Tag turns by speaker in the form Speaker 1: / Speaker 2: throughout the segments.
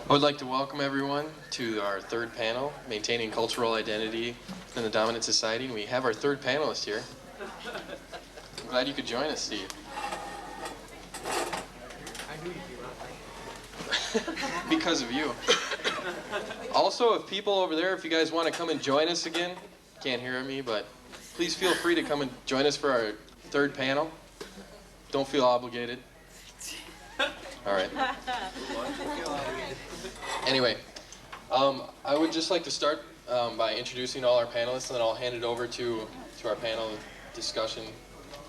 Speaker 1: I would like to welcome everyone to our third panel, Maintaining Cultural Identity in the Dominant Society. And we have our third panelist here. I'm glad you could join us, Steve.
Speaker 2: I knew you'd be right.
Speaker 1: Because of you. Also, if people over there, if you guys want to come and join us again, can't hear me, but please feel free to come and join us for our third panel. Don't feel obligated. All right. Anyway, I would just like to start by introducing all our panelists, and then I'll hand it over to our panel discussion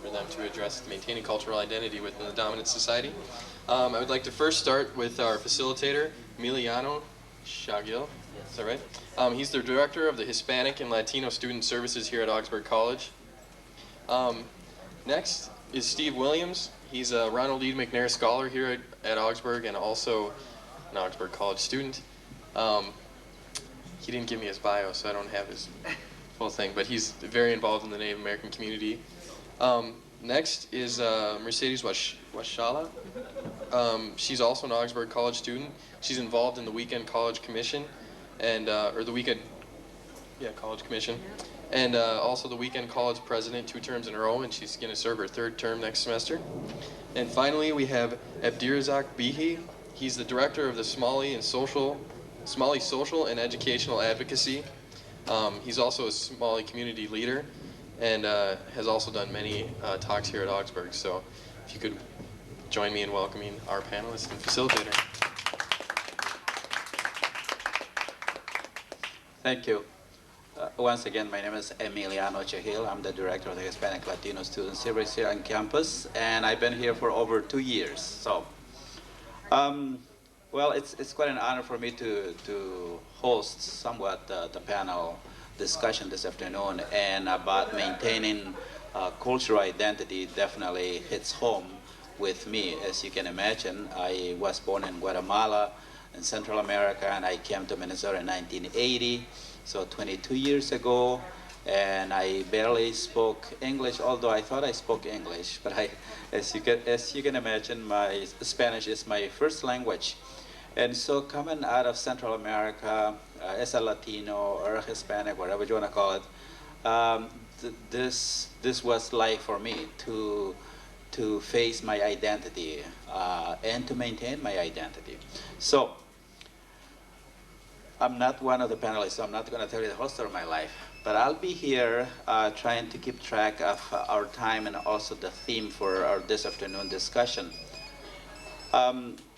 Speaker 1: for them to address maintaining cultural identity within the dominant society. I would like to first start with our facilitator, Emiliano Chahil. Is that right? He's the director of the Hispanic and Latino Student Services here at Augsburg College. Next is Steve Williams. He's a Ronald E. McNair Scholar here at Augsburg and also an Augsburg College student. He didn't give me his bio, so I don't have his full thing, but he's very involved in the Native American community. Next is Mercedes Weishalla. She's also an Augsburg College student. She's involved in the Weekend College Commission, and or the Weekend, College Commission, and also the Weekend College President 2 terms in a row, and she's going to serve her 3rd term next semester. And finally, we have Abdirizak Bihi. He's the director of the Somali Social and Educational Advocacy. He's also a Somali community leader, and has also done many talks here at Augsburg. So if you could join me in welcoming our panelist and facilitator.
Speaker 3: Thank you. Once again, my name is Emiliano Chahil. I'm the director of the Hispanic-Latino Student Service here on campus, and I've been here for over 2 years. So, well, it's quite an honor for me to host somewhat the panel discussion this afternoon, and about maintaining cultural identity definitely hits home with me. As you can imagine, I was born in Guatemala in Central America, and I came to Minnesota in 1980, so 22 years ago, and I barely spoke English, although I thought I spoke English, but as you can imagine, my Spanish is my first language. And so coming out of Central America as a Latino or a Hispanic, whatever you want to call it, this was life for me to face my identity and to maintain my identity. So I'm not one of the panelists, so I'm not going to tell you the whole story of my life, but I'll be here trying to keep track of our time and also the theme for this afternoon discussion.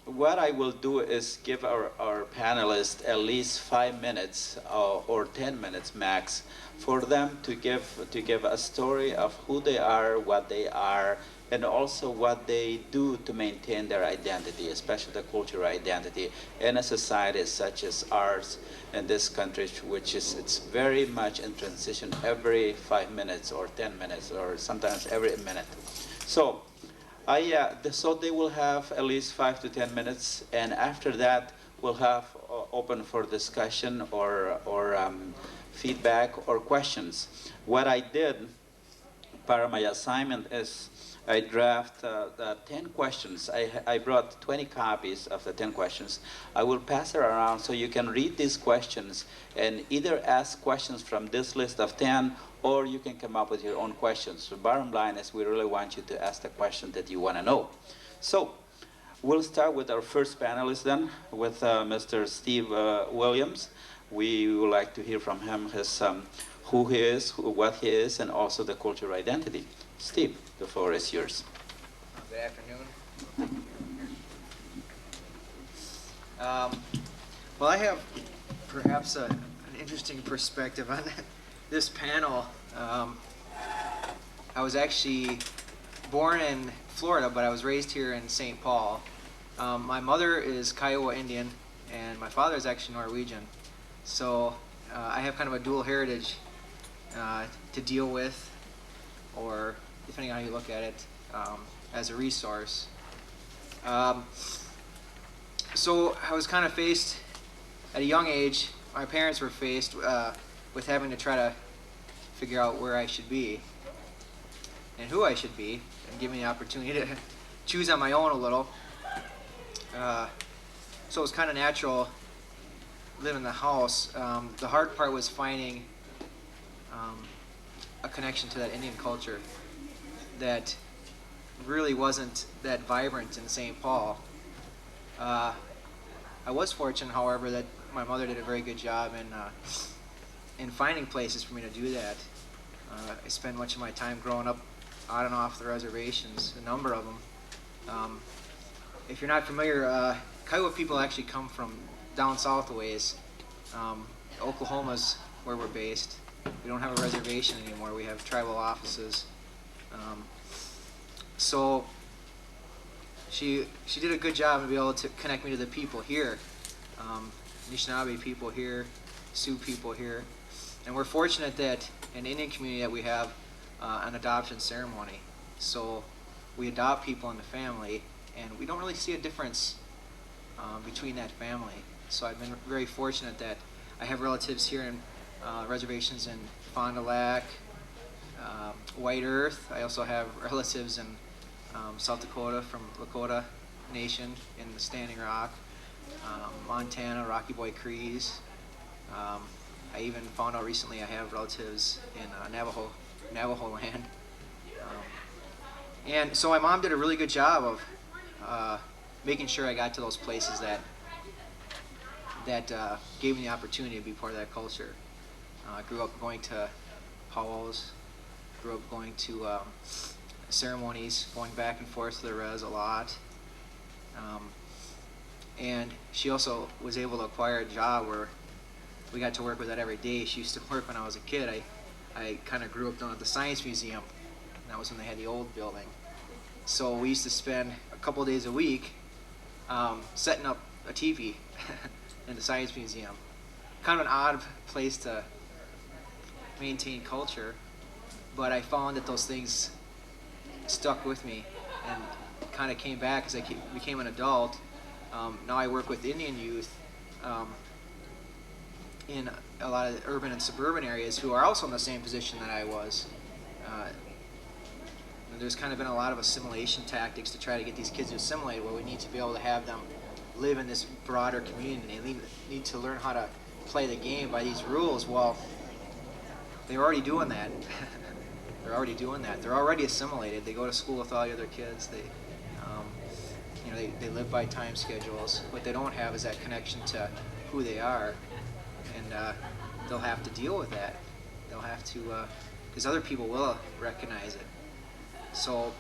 Speaker 3: What I will do is give our panelists at least 5 minutes or 10 minutes max for them to give a story of who they are, what they are, and also what they do to maintain their identity, especially the cultural identity, in a society such as ours in this country, which is it's very much in transition every 5 minutes or 10 minutes or sometimes every minute. So. So they will have at least 5 to 10 minutes, and after that we'll have open for discussion or feedback or questions. What I did, part of my assignment, is I draft 10 questions. I brought 20 copies of the 10 questions. I will pass it around so you can read these questions and either ask questions from this list of 10, or you can come up with your own questions. The bottom line is we really want you to ask the question that you want to know. So we'll start with our first panelist then, with Mr. Steve Williams. We would like to hear from him his, who he is, what he is, and also the cultural identity. Steve, the floor is yours.
Speaker 2: Good afternoon. Well, I have perhaps an interesting perspective on this panel. I was actually born in Florida, but I was raised here in St. Paul. My mother is Kiowa Indian, and my father is actually Norwegian. So I have kind of a dual heritage to deal with, or depending on how you look at it, as a resource. So I was kind of faced at a young age. My parents were faced with having to try to figure out where I should be and who I should be, and give me the opportunity to choose on my own a little. So it was kind of natural living in the house. The hard part was finding a connection to that Indian culture that really wasn't that vibrant in St. Paul. I was fortunate, however, that my mother did a very good job in finding places for me to do that. I spent much of my time growing up on and off the reservations, a number of them. If you're not familiar, Kiowa people actually come from down south a ways. Oklahoma's where we're based. We don't have a reservation anymore. We have tribal offices. So she did a good job to be able to connect me to the people here. Anishinaabe people here, Sioux people here. And we're fortunate that in the Indian community that we have an adoption ceremony. So we adopt people in the family, and we don't really see a difference between that family. So I've been very fortunate that I have relatives here in reservations in Fond du Lac, White Earth. I also have relatives in South Dakota from Lakota Nation in the Standing Rock, Montana, Rocky Boy Crees. I even found out recently I have relatives in Navajo land. And so my mom did a really good job of making sure I got to those places that gave me the opportunity to be part of that culture. I grew up going to powwows, grew up going to ceremonies, going back and forth to the res a lot. And she also was able to acquire a job where we got to work with that every day. She used to work when I was a kid. I kind of grew up down at the Science Museum. And that was when they had the old building. So we used to spend a couple of days a week setting up a TV in the Science Museum. Kind of an odd place to maintain culture, but I found that those things stuck with me and kind of came back as I became an adult. Now I work with Indian youth in a lot of urban and suburban areas who are also in the same position that I was. There's kind of been a lot of assimilation tactics to try to get these kids to assimilate, where we need to be able to have them live in this broader community. They need to learn how to play the game by these rules. Well, they're already doing that. They're already doing that. They're already assimilated. They go to school with all the other kids. They live by time schedules. What they don't have is that connection to who they are, and they'll have to deal with that. They'll have to, because other people will recognize it. So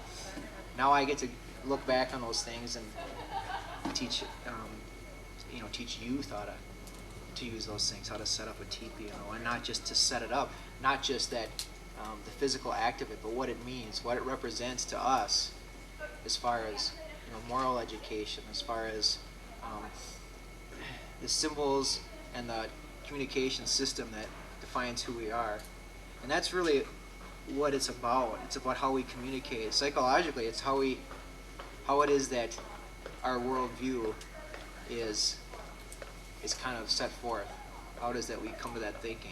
Speaker 2: now I get to look back on those things and teach, teach youth how to use those things, how to set up a teepee, and not just to set it up, not just that the physical act of it, but what it means, what it represents to us, as far as moral education, as far as the symbols and the communication system that defines who we are, and that's really what it's about. It's about how we communicate psychologically. It's how it is that our worldview is kind of set forth. How it is that we come to that thinking.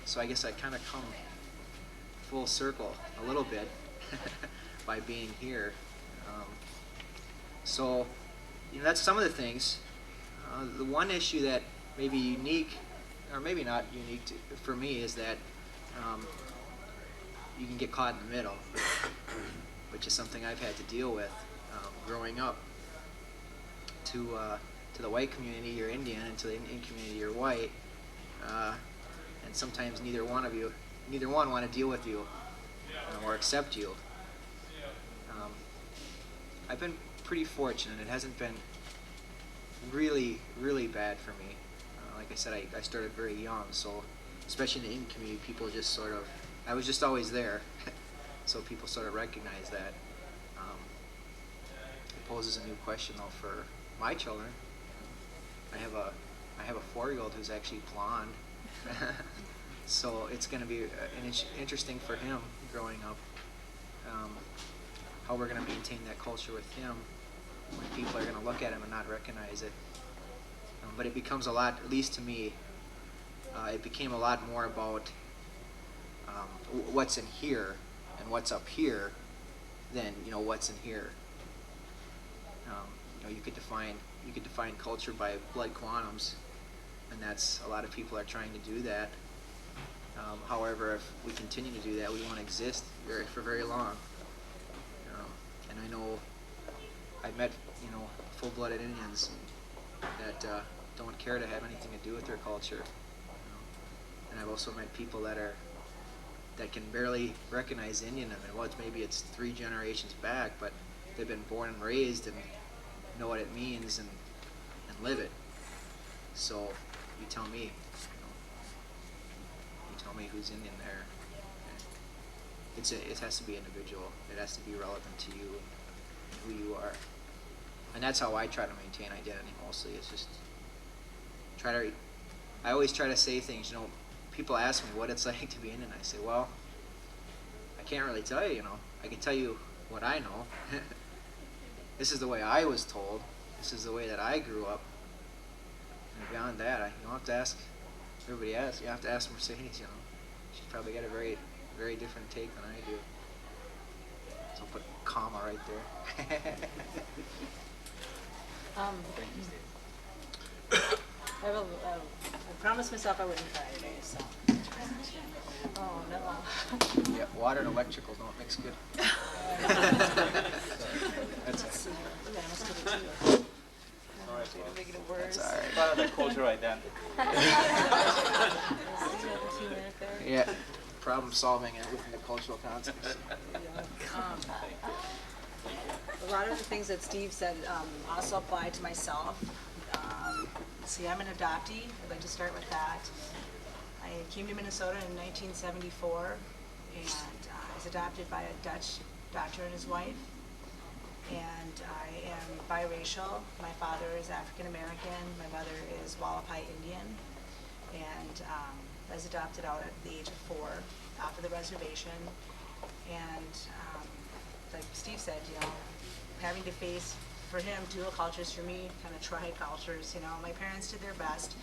Speaker 2: So I guess I kind of come full circle a little bit by being here. So that's some of the things. The one issue that may be unique, or maybe not unique for me, is that you can get caught in the middle, which is something I've had to deal with growing up. To the white community, you're Indian, and to the Indian community, you're white, and sometimes neither one want to deal with you or accept you. I've been pretty fortunate. It hasn't been really, really bad for me. Like I said, I started very young, so especially in the Indian community, people just sort of, I was just always there, so people sort of recognize that. It poses a new question though for my children. I have a 4-year-old who's actually blonde, so it's going to be interesting for him growing up, how we're going to maintain that culture with him when people are going to look at him and not recognize it. But it becomes a lot, at least to me, it became a lot more about what's in here and what's up here than what's in here. you could define culture by blood quantums, and that's a lot of people are trying to do that. However, if we continue to do that, we won't exist for very long. And I know I've met full-blooded Indians that don't care to have anything to do with their culture. And I've also met people that can barely recognize Indian. I mean, maybe it's 3 generations back, but they've been born and raised and know what it means and live it. So you tell me, who's Indian there. It has to be individual. It has to be relevant to you and who you are. And that's how I try to maintain identity mostly. It's just I always try to say things, people ask me what it's like to be Indian. I say, well, I can't really tell you, I can tell you what I know. This is the way I was told. This is the way that I grew up. And beyond that, you don't have to ask everybody else. You have to ask Mercedes, She's probably got a very, very different take than I do. So I'll put a comma right there.
Speaker 4: I promised myself I wouldn't cry today, so. Oh, no.
Speaker 2: Yeah, water and electrical don't mix good. That's it. That's all right.
Speaker 3: Part of the cultural identity.
Speaker 2: Yeah, problem solving within the cultural context.
Speaker 4: A lot of the things that Steve said also apply to myself. See, I'm an adoptee. I'd like to start with that. I came to Minnesota in 1974 and was adopted by a Dutch doctor and his wife. And I am biracial. My father is African American. My mother is Wallapai Indian. And I was adopted out at the age of 4 off of the reservation. And like Steve said, having to face, for him, dual cultures, for me, kind of tri-cultures. My parents did their best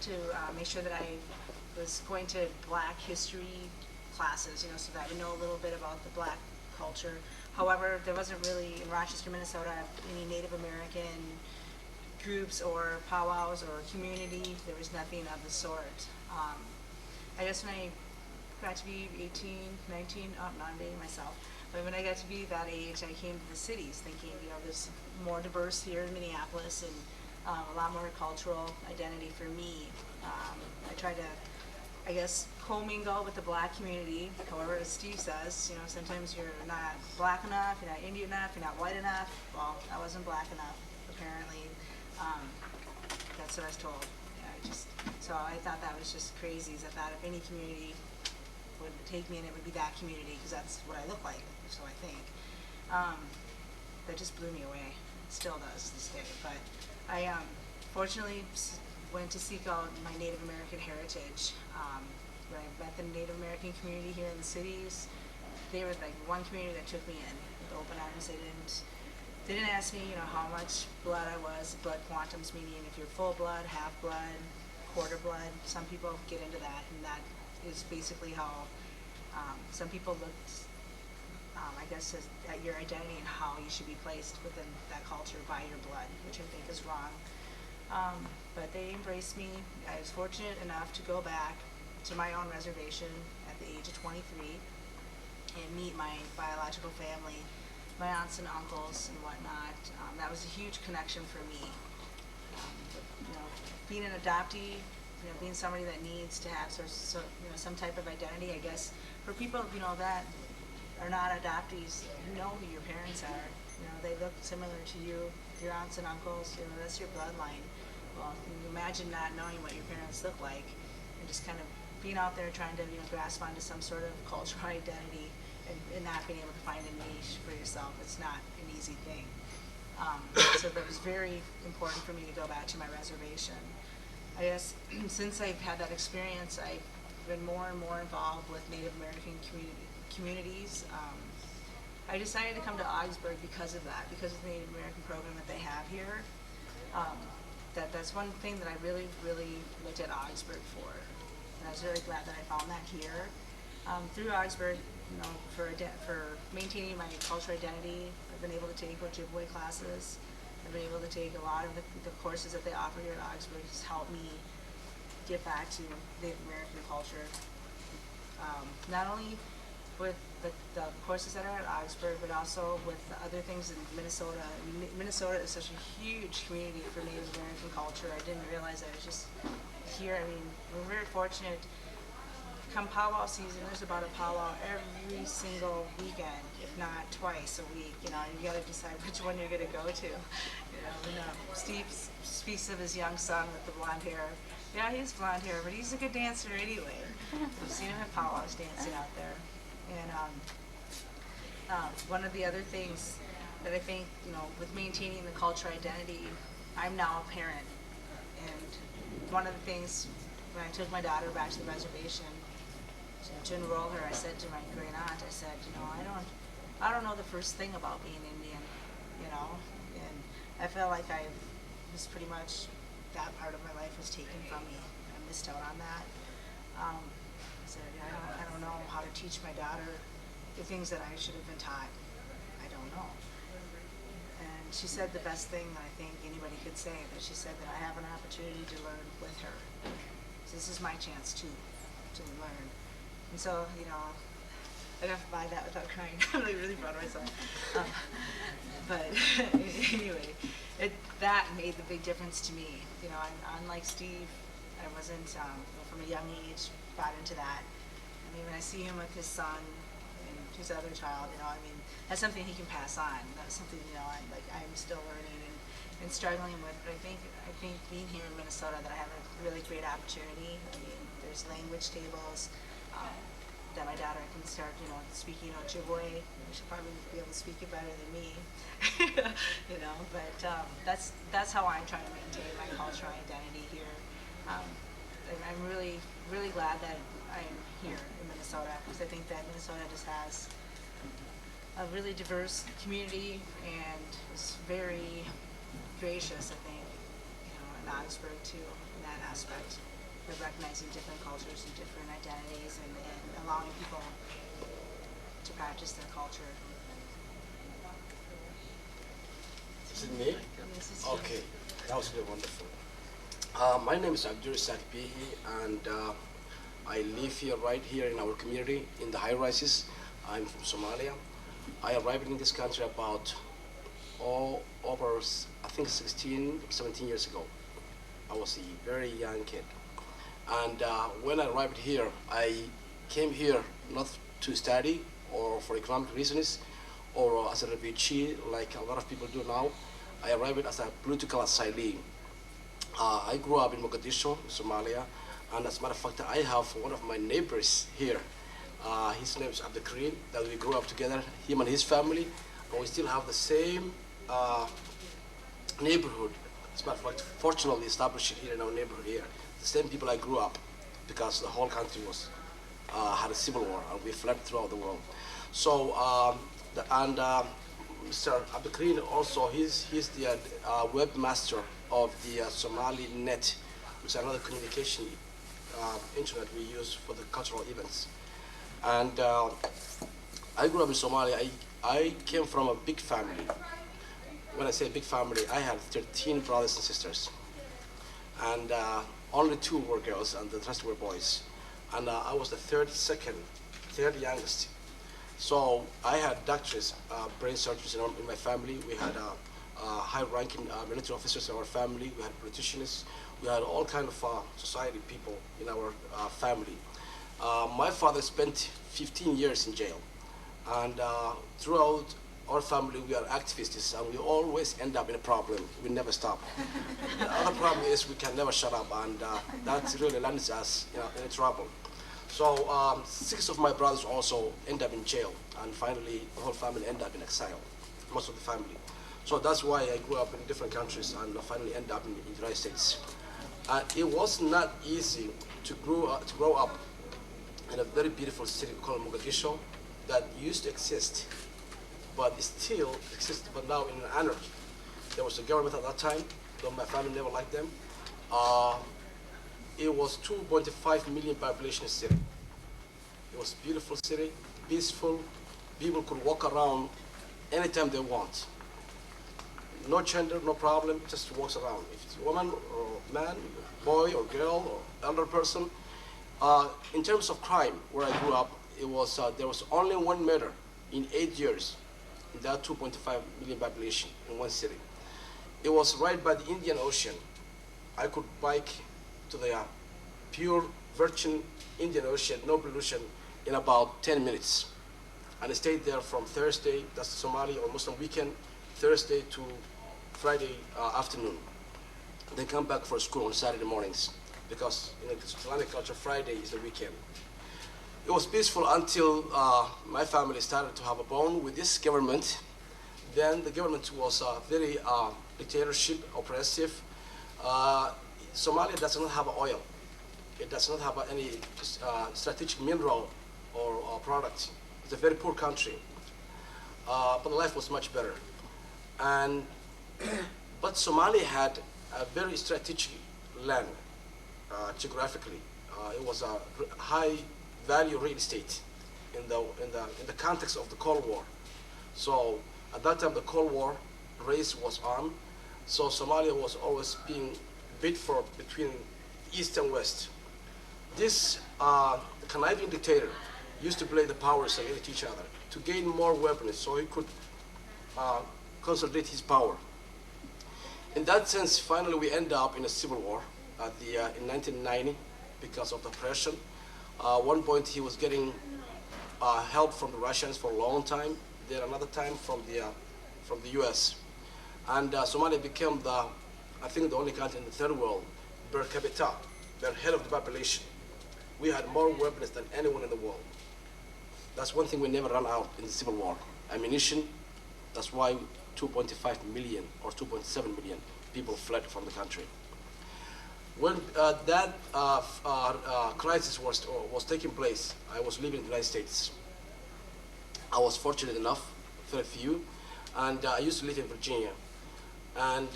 Speaker 4: to make sure that I was going to Black history classes, so that I would know a little bit about the Black culture. However, there wasn't really, in Rochester, Minnesota, any Native American groups or powwows or community. There was nothing of the sort. I guess when I got to be 18, 19, I'm dating myself, but when I got to be that age, I came to the cities thinking, there's more diverse here in Minneapolis and a lot more cultural identity for me. I tried to, I guess, commingle with the Black community. However, as Steve says, sometimes you're not Black enough, you're not Indian enough, you're not white enough. Well, I wasn't Black enough, apparently. That's what I was told. So I thought that was just crazy. I thought if any community would take me in, it would be that community, because that's what I look like, so I think. That just blew me away. It still does this day. But I fortunately went to seek out my Native American heritage. When I met the Native American community here in the cities, they were like one community that took me in with open arms. They didn't ask me, how much blood I was, blood quantums, meaning if you're full blood, half blood, quarter blood. Some people get into that, and that is basically how some people look, I guess, at your identity and how you should be placed within that culture by your blood, which I think is wrong. But they embraced me. I was fortunate enough to go back to my own reservation at the age of 23 and meet my biological family, my aunts and uncles and whatnot. That was a huge connection for me. Being an adoptee, being somebody that needs to have some type of identity, I guess, for people, that are not adoptees, you know who your parents are. They look similar to you, your aunts and uncles, that's your bloodline. Well, imagine not knowing what your parents look like and just kind of being out there trying to, grasp onto some sort of cultural identity and not being able to find a niche for yourself. It's not an easy thing. So that was very important for me to go back to my reservation. I guess since I've had that experience, I've been more and more involved with Native American communities. I decided to come to Augsburg because of that, because of the Native American program that they have here. That's one thing that I really, really looked at Augsburg for. And I was really glad that I found that here. Through Augsburg, for maintaining my cultural identity, I've been able to take Ojibwe classes. I've been able to take a lot of the courses that they offer here at Augsburg. Has helped me get back to Native American culture. Not only with the courses that are at Augsburg, but also with the other things in Minnesota. Minnesota is such a huge community for Native American culture. I didn't realize I was just here. I mean, we're very fortunate. Come powwow season, there's about a powwow every single weekend, if not twice a week. You know, you got to decide which one you're going to go to. You know, and, Steve speaks of his young son with the blonde hair. Yeah, he has blonde hair, but he's a good dancer anyway. I've seen him at powwows dancing out there. And one of the other things that I think, you know, with maintaining the cultural identity, I'm now a parent. And one of the things, when I took my daughter back to the reservation, to enroll her, I said to my great aunt, I said, you know, I don't know the first thing about being Indian, you know, and I felt like I was pretty much, that part of my life was taken from me. I missed out on that. I said, I don't know how to teach my daughter the things that I should have been taught. I don't know. And she said the best thing that I think anybody could say, that she said that I have an opportunity to learn with her. So this is my chance too, to learn. And so, you know, I don't have to buy that without crying. I'm really, really proud of myself. But anyway, that made the big difference to me. You know, unlike Steve, I wasn't, from a young age, bought into that. I mean, when I see him with his son and his other child, you know, I mean, that's something he can pass on. That's something, you know, I'm still learning and struggling with. But I think being here in Minnesota, that I have a really great opportunity. I mean, there's language tables. That my daughter can start, you know, speaking Ojibwe. She'll probably be able to speak it better than me, you know. But that's how I'm trying to maintain my cultural identity here. And I'm really, really glad that I'm here in Minnesota, because I think that Minnesota just has a really diverse community and is very gracious, I think, you know, in Augsburg too, in that aspect. Of recognizing different cultures and different identities and allowing people to practice their culture.
Speaker 5: Is it me?
Speaker 4: Yes, it's
Speaker 5: Okay, that was really wonderful. My name is Abdirizak Bihi, and I live right here in our community in the high rises. I'm from Somalia. I arrived in this country about over, I think, 16, 17 years ago. I was a very young kid. And when I arrived here, I came here not to study or for economic reasons or as a refugee like a lot of people do now. I arrived as a political asylee. I grew up in Mogadishu, Somalia, and as a matter of fact, I have one of my neighbors here. His name is Abdirizak, that we grew up together, him and his family, and we still have the same neighborhood. As a matter of fact, fortunately established here in our neighborhood here. The same people I grew up, because the whole country was had a civil war, and we fled throughout the world. So, Mr. Abdirizak also, he's the webmaster of the Somali Net, which is another communication internet we use for the cultural events. And I grew up in Somalia. I came from a big family. When I say big family, I had 13 brothers and sisters. And only 2 were girls, and the rest were boys. And I was the third youngest. So I had doctors, brain surgeons in my family. We had high-ranking military officers in our family. We had politicians. We had all kind of society people in our family. My father spent 15 years in jail. And throughout our family, we are activists, and we always end up in a problem. We never stop. The other problem is we can never shut up, and that really lands us in trouble. So 6 of my brothers also end up in jail, and finally the whole family end up in exile, most of the family. So that's why I grew up in different countries and finally end up in the United States. It was not easy to grow up in a very beautiful city called Mogadishu that used to exist, but it still exists, but now in an anarchy. There was a government at that time, though my family never liked them. It was 2.5 million population city. It was a beautiful city, peaceful. People could walk around anytime they want. no gender, no problem, just walks around. If it's a woman or man, boy or girl or elder person. In terms of crime, where I grew up, it was there was only one murder in 8 years in that 2.5 million population in one city. It was right by the Indian Ocean. I could bike to the pure virgin Indian Ocean, no pollution, in about 10 minutes. And I stayed there from Thursday, that's Somali or Muslim weekend, Thursday to Friday afternoon. Then come back for school on Saturday mornings, because in Islamic culture, Friday is the weekend. It was peaceful until my family started to have a bond with this government. Then the government was very dictatorship, oppressive. Somalia does not have oil. It does not have any strategic mineral or product. It's a very poor country, but life was much better. And but Somalia had a very strategic land geographically. It was a high value real estate in the context of the Cold War. So at that time the Cold War race was on. So Somalia was always being bid for between East and West. This conniving dictator used to play the powers against each other to gain more weapons so he could consolidate his power. In that sense, finally we end up in a civil war in 1990 because of the oppression. One point he was getting help from the Russians for a long time, then another time from the US. And Somalia became I think the only country in the third world per capita, per head of the population. We had more weapons than anyone in the world. That's one thing we never ran out in the civil war. Ammunition, that's why 2.5 million or 2.7 million people fled from the country. When that crisis was taking place, I was living in the United States. I was fortunate enough, very few, and I used to live in Virginia. And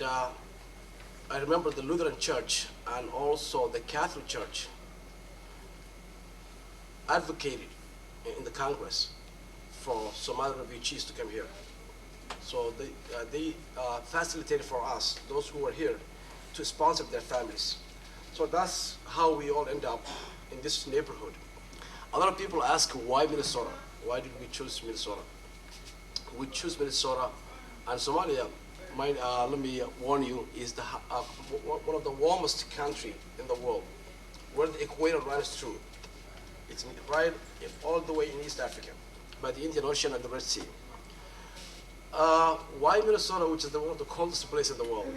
Speaker 5: I remember the Lutheran Church and also the Catholic Church advocated in the Congress for Somali refugees to come here. So they facilitated for us, those who were here, to sponsor their families. So that's how we all end up in this neighborhood. A lot of people ask, why Minnesota? Why did we choose Minnesota? We choose Minnesota, and Somalia, let me warn you, is one of the warmest country in the world, where the equator runs through. It's right all the way in East Africa, by the Indian Ocean and the Red Sea. Why Minnesota, which is one of the coldest places in the world?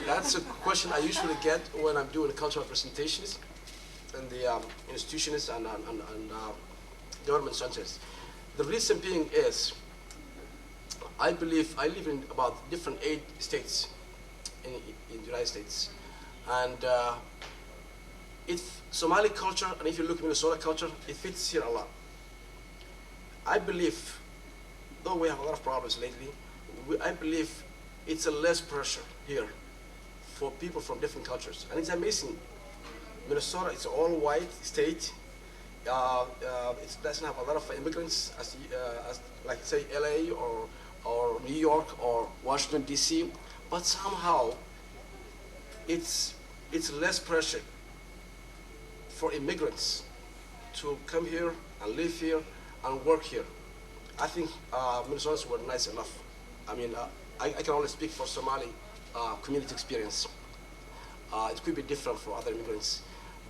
Speaker 5: That's a question I usually get when I'm doing cultural presentations in the institutions and government centers. The reason being is, I believe I live in about different 8 states in the United States, and if Somali culture, and if you look at Minnesota culture, it fits here a lot. I believe, though we have a lot of problems lately, I believe it's a less pressure here for people from different cultures, and it's amazing. Minnesota is an all-white state. It doesn't have a lot of immigrants, as like say LA or New York or Washington D.C., but somehow it's less pressure for immigrants to come here and live here and work here. I think Minnesotans were nice enough. I mean, I can only speak for Somali community experience. It could be different for other immigrants,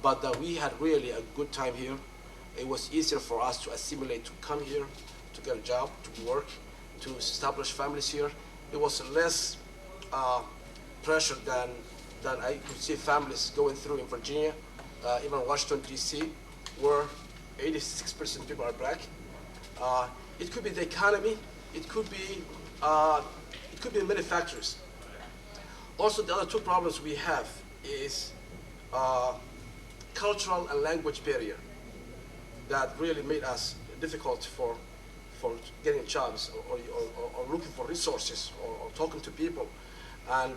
Speaker 5: but we had really a good time here. It was easier for us to assimilate, to come here, to get a job, to work, to establish families here. It was less pressure than I could see families going through in Virginia, even Washington D.C., where 86% people are black. It could be the economy. It could be many factors. Also, the other 2 problems we have is cultural and language barrier that really made us difficult for getting jobs or looking for resources or talking to people. And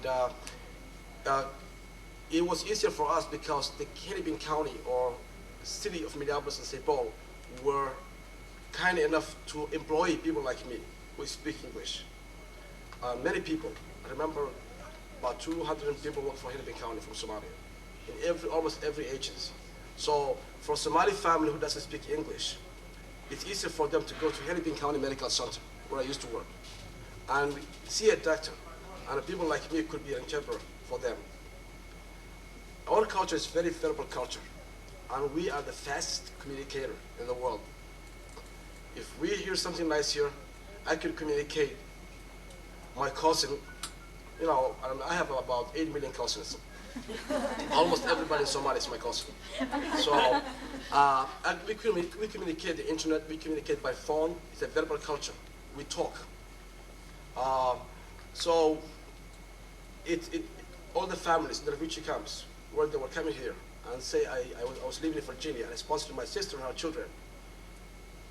Speaker 5: it was easier for us because the Caribbean County or city of Minneapolis and St. Paul were kind enough to employ people like me who speak English. Many people, I remember about 200 people work for Hennepin County from Somalia, in almost every agency. So for a Somali family who doesn't speak English, it's easier for them to go to Hennepin County Medical Center, where I used to work, and see a doctor. And people like me could be an interpreter for them. Our culture is very verbal culture, and we are the fastest communicator in the world. If we hear something nice here, I could communicate my cousin. You know, I have about 8 million cousins. Almost everybody in Somalia is my cousin. So and we communicate the internet, we communicate by phone. It's a verbal culture. We talk. So all the families, the refugee camps, where they were coming here, and say I was living in Virginia, and I sponsored my sister and her children.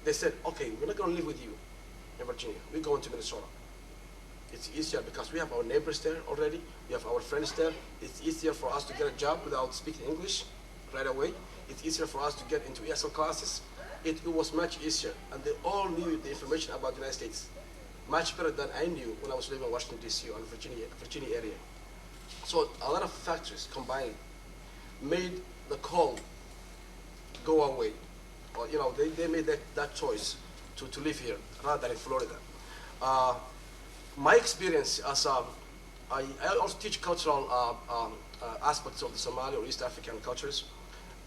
Speaker 5: They said, okay, we're not going to live with you in Virginia. We're going to Minnesota. It's easier because we have our neighbors there already. We have our friends there. It's easier for us to get a job without speaking English right away. It's easier for us to get into ESL classes. It was much easier, and they all knew the information about the United States much better than I knew when I was living in Washington, D.C. or Virginia area. So a lot of factors combined made the call go away. Or, you know, they made that choice to live here rather than in Florida. My experience as I also teach cultural aspects of the Somali or East African cultures,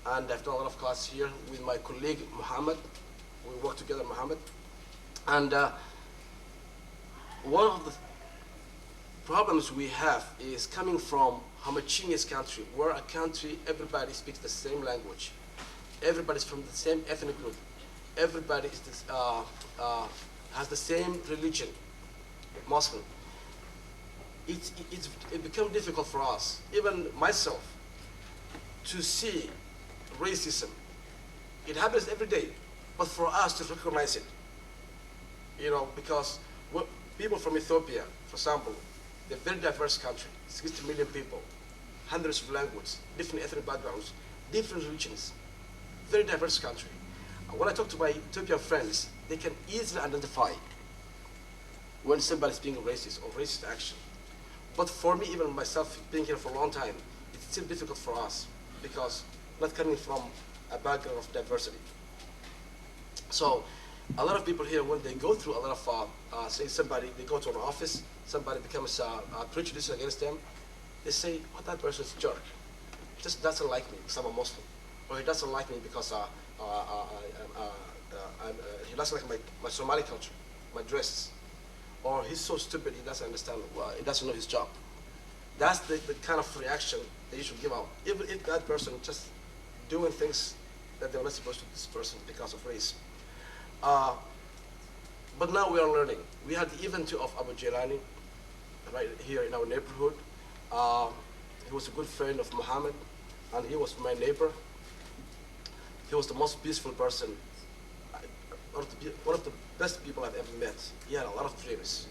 Speaker 5: and I've done a lot of classes here with my colleague Muhammad. We work together, Muhammad, and one of the problems we have is coming from a homogeneous country, where a country everybody speaks the same language, everybody's from the same ethnic group, everybody is has the same religion, Muslim. It becomes difficult for us, even myself, to see racism. It happens every day, but for us to recognize it, you know, because people from Ethiopia, for example, they're a very diverse country, 60 million people, hundreds of languages, different ethnic backgrounds, different religions, very diverse country. When I talk to my Ethiopian friends, they can easily identify when somebody's being racist or racist action. But for me, even myself, being here for a long time, it's still difficult for us because not coming from a background of diversity. So a lot of people here, when they go through a lot of, say they go to an office, somebody becomes prejudiced against them, they say, oh, that person's a jerk. He just doesn't like me because I'm a Muslim. Or he doesn't like me because he doesn't like my Somali culture, my dress. Or he's so stupid he doesn't understand, he doesn't know his job. That's the kind of reaction that you should give out. Even if that person just doing things that they're not supposed to do this person because of race. But now we are learning. We had the event of Abu Jailani right here in our neighborhood. He was a good friend of Muhammad, and he was my neighbor. He was the most peaceful person, one of the best people I've ever met. He had a lot of dreams.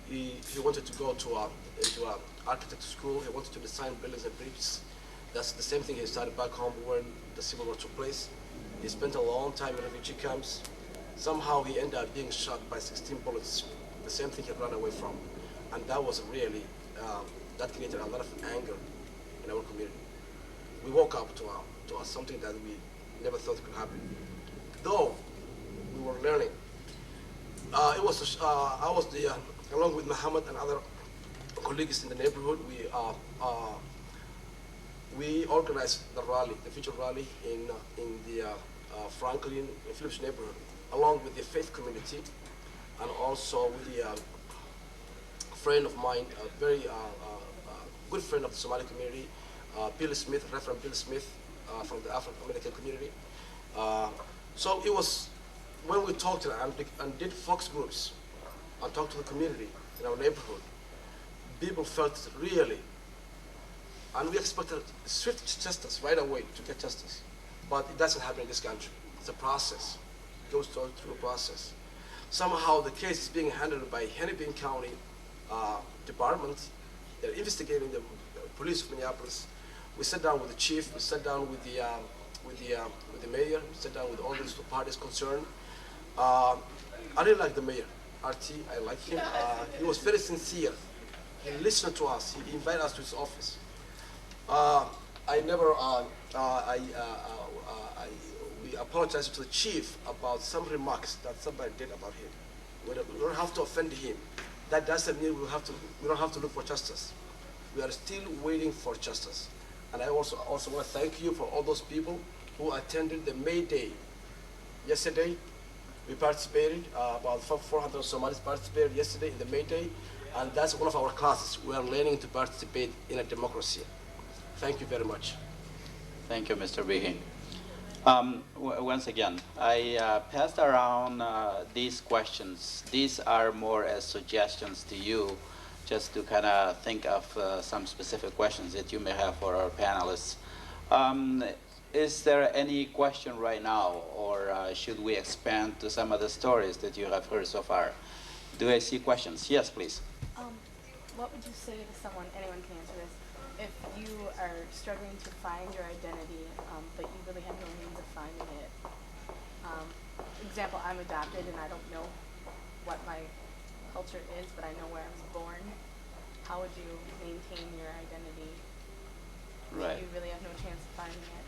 Speaker 5: He wanted to go into architecture school. He wanted to design buildings and bridges. That's the same thing he started back home when the Civil War took place. He spent a long time in refugee camps. Somehow he ended up being shot by 16 bullets, the same thing he ran away from. And that was really, that created a lot of anger in our community. We woke up to something that we never thought could happen. Though we were learning. I was along with Muhammad and other colleagues in the neighborhood, we organized the rally, the future rally in the Franklin, Phillips neighborhood, along with the faith community, and also with the friend of mine, a very good friend of the Somali community, Bill Smith, Reverend Bill Smith, from the African American community. So it was when we talked to them and did focus groups and talked to the community in our neighborhood, people felt really, and we expected swift justice right away to get justice. But it doesn't happen in this country. It's a process. It goes through a process. Somehow the case is being handled by Hennepin County Department. They're investigating the police of Minneapolis. We sat down with the chief. We sat down with the mayor. We sat down with all these parties concerned. I really like the mayor. RT, I like him. He was very sincere. He listened to us. He invited us to his office. We apologized to the chief about some remarks that somebody did about him. We don't have to offend him. That doesn't mean we don't have to look for justice. We are still waiting for justice. And I also want to thank you for all those people who attended the May Day. Yesterday, we participated, about 400 Somalis participated yesterday in the May Day, and that's one of our classes. We are learning to participate in a democracy. Thank you very much.
Speaker 3: Thank you, Mr. Bihi. Once again, I passed around these questions. These are more as suggestions to you, just to kind of think of some specific questions that you may have for our panelists. Is there any question right now, or should we expand to some of the stories that you have heard so far? Do I see questions? Yes, please.
Speaker 6: What would you say to someone, anyone can answer this, if you are struggling to find your identity, but you really have no means of finding it? Example, I'm adopted and I don't know what my culture is, but I know where I was born. How would you maintain your identity if you really have no chance of finding it?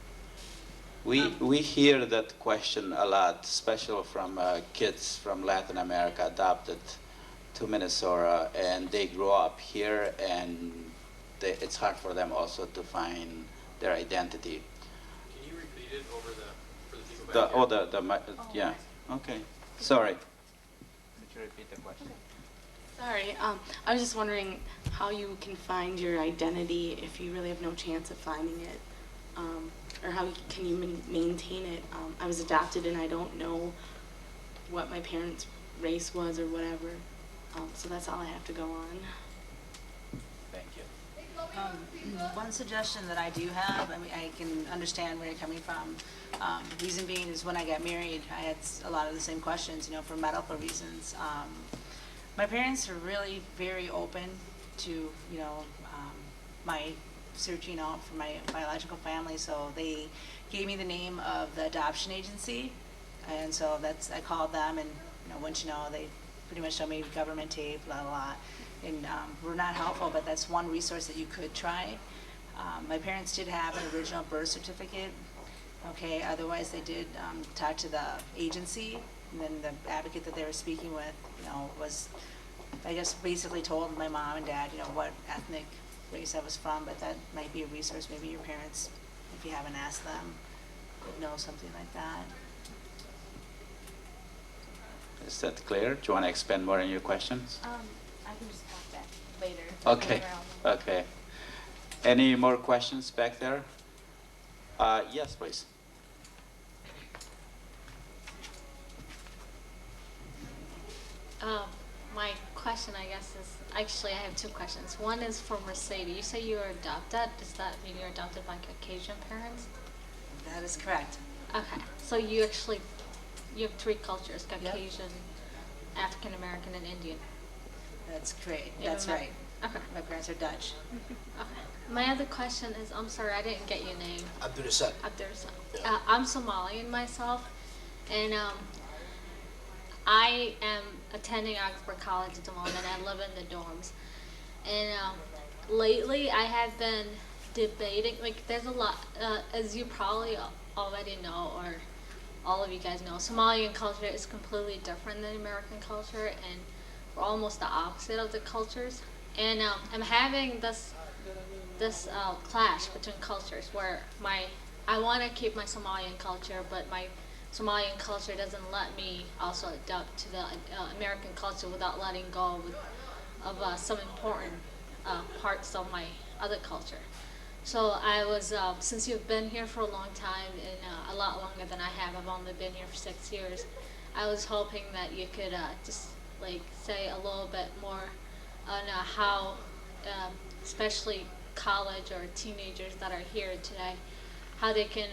Speaker 3: We hear that question a lot, especially from kids from Latin America adopted to Minnesota, and they grow up here, and it's hard for them also to find their identity.
Speaker 1: Can you repeat it over for the people back here?
Speaker 3: Yeah. Okay. Sorry. Could you repeat the question?
Speaker 6: Sorry, I was just wondering how you can find your identity if you really have no chance of finding it, or how can you maintain it? I was adopted and I don't know what my parents' race was or whatever, so that's all I have to go on.
Speaker 3: Thank you.
Speaker 4: One suggestion that I do have, I mean, I can understand where you're coming from. Reason being is when I got married, I had a lot of the same questions, for medical reasons. My parents are really very open to, my searching out for my biological family, so they gave me the name of the adoption agency, and so I called them, and once they pretty much showed me government tape, blah, blah, blah. And were not helpful, but that's one resource that you could try. My parents did have an original birth certificate. Okay, otherwise they did talk to the agency, and then the advocate that they were speaking with, was, I guess, basically told my mom and dad, what ethnic race I was from, but that might be a resource. Maybe your parents, if you haven't asked them, would know something like that.
Speaker 3: Is that clear? Do you want to expand more on your questions?
Speaker 6: I can just talk back later.
Speaker 3: Okay. Okay. Any more questions back there? Yes, please.
Speaker 7: My question, I guess, is actually I have two questions. One is for Mercedes. You say you were adopted. Does that mean you're adopted by Caucasian parents?
Speaker 4: That is correct.
Speaker 7: Okay. So you have three cultures: Caucasian, African American, and Indian.
Speaker 4: That's great. That's right.
Speaker 7: Okay.
Speaker 4: My parents are Dutch.
Speaker 7: Okay. My other question is, I'm sorry, I didn't get your name.
Speaker 5: Abdirizak.
Speaker 7: Abdirizak.
Speaker 5: Yeah.
Speaker 7: I'm Somalian myself, and I am attending Augsburg College at the moment. I live in the dorms, and lately I have been debating. There's a lot, as you probably already know, or all of you guys know, Somalian culture is completely different than American culture, and we're almost the opposite of the cultures. And I'm having this clash between cultures where I want to keep my Somalian culture, but my Somalian culture doesn't let me also adapt to the American culture without letting go of some important parts of my other culture. So I was, since you've been here for a long time, and a lot longer than I have, I've only been here for 6 years, I was hoping that you could just say a little bit more on how, especially college or teenagers that are here today, how they can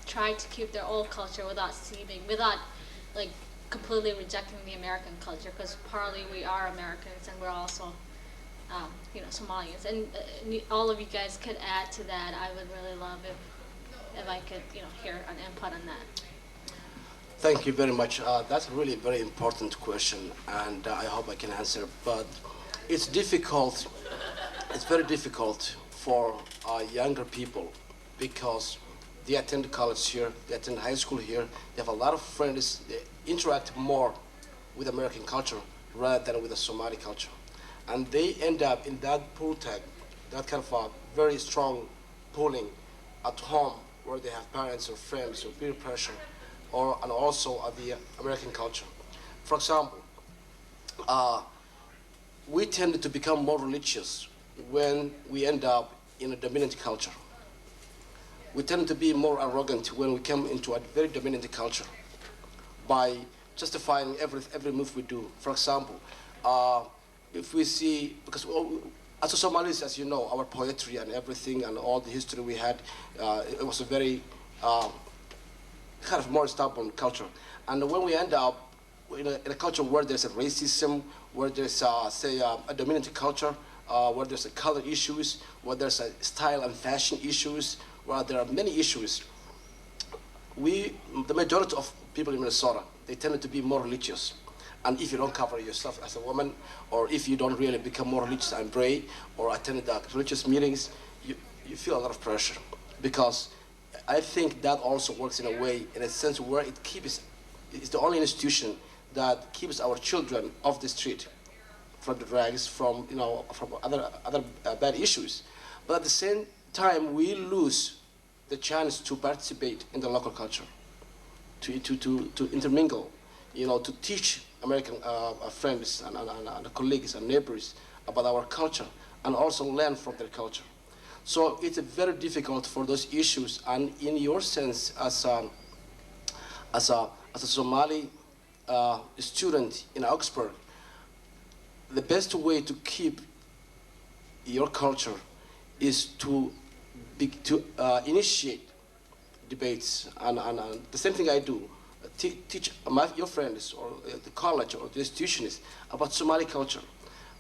Speaker 7: try to keep their old culture without completely rejecting the American culture, because partly we are Americans and we're also Somalians, and all of you guys could add to that. I would really love if I could hear an input on that.
Speaker 5: Thank you very much. That's a really very important question, and I hope I can answer. But it's difficult. It's very difficult for younger people because they attend college here, they attend high school here, they have a lot of friends, they interact more with American culture rather than with the Somali culture. And they end up in that pull tag, that kind of a very strong pulling at home where they have parents or friends or peer pressure, and also the American culture. For example, we tend to become more religious when we end up in a dominant culture. We tend to be more arrogant when we come into a very dominant culture by justifying every move we do. For example, if we see, because as a Somalis, as you know, our poetry and everything and all the history we had, it was a very kind of more stubborn culture. And when we end up in a culture where there's a racism, where there's, say, a dominant culture, where there's a color issues, where there's a style and fashion issues, where there are many issues, the majority of people in Minnesota, they tend to be more religious. And if you don't cover yourself as a woman, or if you don't really become more religious and pray, or attend the religious meetings, you feel a lot of pressure. Because I think that also works in a way, in a sense where it's the only institution that keeps our children off the street, from the drugs, from other bad issues. But at the same time, we lose the chance to participate in the local culture, to intermingle, to teach American friends and colleagues and neighbors about our culture, and also learn from their culture. So it's very difficult for those issues. And in your sense, as a Somali student in Augsburg, the best way to keep your culture is to initiate debates, and the same thing I do. Teach your friends or the college or the institutions about Somali culture.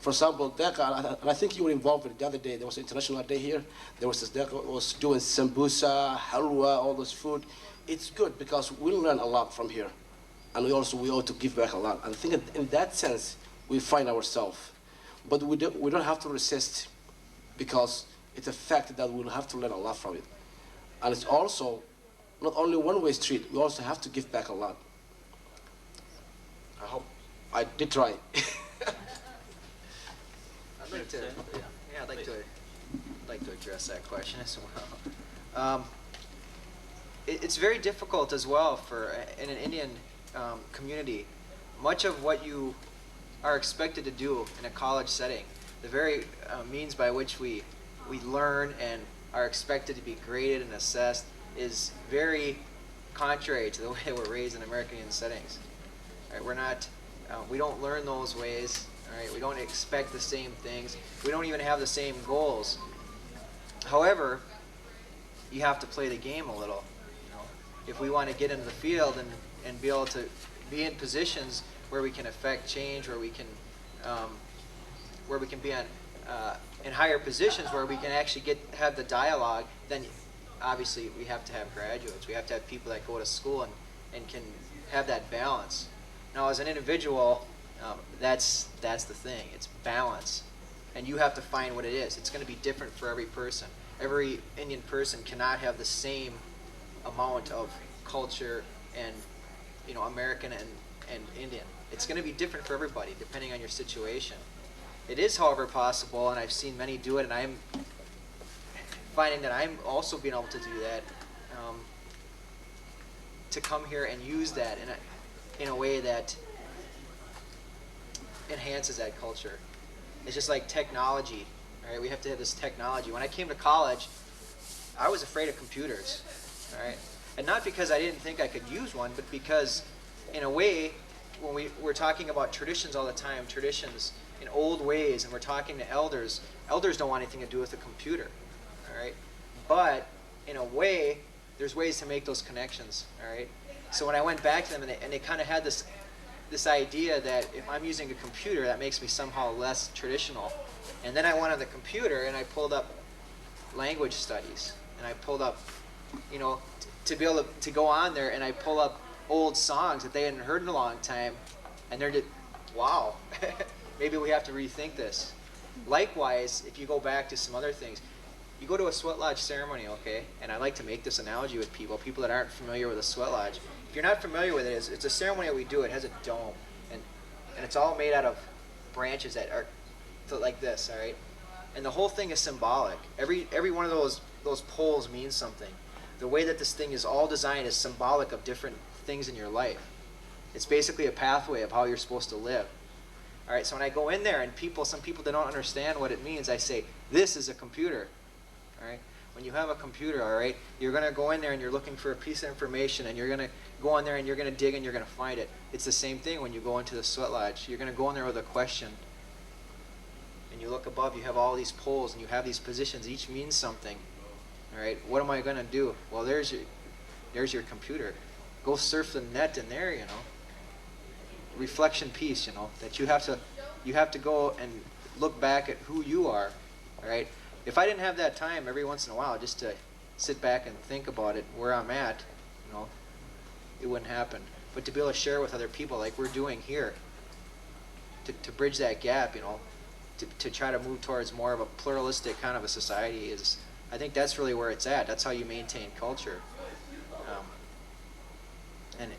Speaker 5: For example, Deka, and I think you were involved with it the other day. There was an international day here. There was this Deka was doing sambusa, halwa, all those food. It's good because we learn a lot from here, and we ought to give back a lot. And I think in that sense we find ourselves, but we don't have to resist, because it's a fact that we'll have to learn a lot from it. And it's also not only one-way street, we also have to give back a lot. I hope I did try.
Speaker 2: I'd like to address that question as well. It's very difficult as well in an Indian community. Much of what you are expected to do in a college setting, the very means by which we learn and are expected to be graded and assessed, is very contrary to the way we're raised in American settings. Right? We don't learn those ways. Right? We don't expect the same things. We don't even have the same goals. However, you have to play the game a little. If we want to get into the field and be able to be in positions where we can affect change, where we can be in higher positions, where we can actually have the dialogue, then obviously we have to have graduates. We have to have people that go to school and can have that balance. Now, as an individual, that's the thing. It's balance, and you have to find what it is. It's going to be different for every person. Every Indian person cannot have the same amount of culture and American and Indian. It's going to be different for everybody depending on your situation. It is, however, possible, and I've seen many do it, and I'm finding that I'm also being able to do that, to come here and use that in a way that enhances that culture. It's just like technology, right? We have to have this technology. When I came to college, I was afraid of computers, right? And not because I didn't think I could use one, but because, in a way, when we're talking about traditions all the time, traditions in old ways, and we're talking to elders don't want anything to do with a computer, all right? But in a way, there's ways to make those connections, all right? So when I went back to them, and they kind of had this idea that if I'm using a computer, that makes me somehow less traditional. And then I went on the computer and I pulled up language studies, and I pulled up, to be able to go on there, and I pull up old songs that they hadn't heard in a long time, and they're just, wow, maybe we have to rethink this. Likewise, if you go back to some other things, you go to a sweat lodge ceremony, okay, and I like to make this analogy with people that aren't familiar with a sweat lodge. If you're not familiar with it, it's a ceremony that we do. It has a dome, and it's all made out of branches that are like this, all right? And the whole thing is symbolic. Every one of those poles means something. The way that this thing is all designed is symbolic of different things in your life. It's basically a pathway of how you're supposed to live. All right, so when I go in there and some people that don't understand what it means, I say, this is a computer. All right, when you have a computer, all right, you're going to go in there and you're looking for a piece of information, and you're going to go in there and you're going to dig and you're going to find it. It's the same thing when you go into the sweat lodge. You're going to go in there with a question, and you look above, you have all these poles and you have these positions, each means something. All right, what am I going to do? Well, there's your computer. Go surf the net in there, you know. Reflection piece, you know, that you have to go and look back at who you are. All right, if I didn't have that time every once in a while just to sit back and think about it, where I'm at, you know, it wouldn't happen. But to be able to share with other people like we're doing here, to bridge that gap, you know, to try to move towards more of a pluralistic kind of a society is, I think that's really where it's at. That's how you maintain culture. And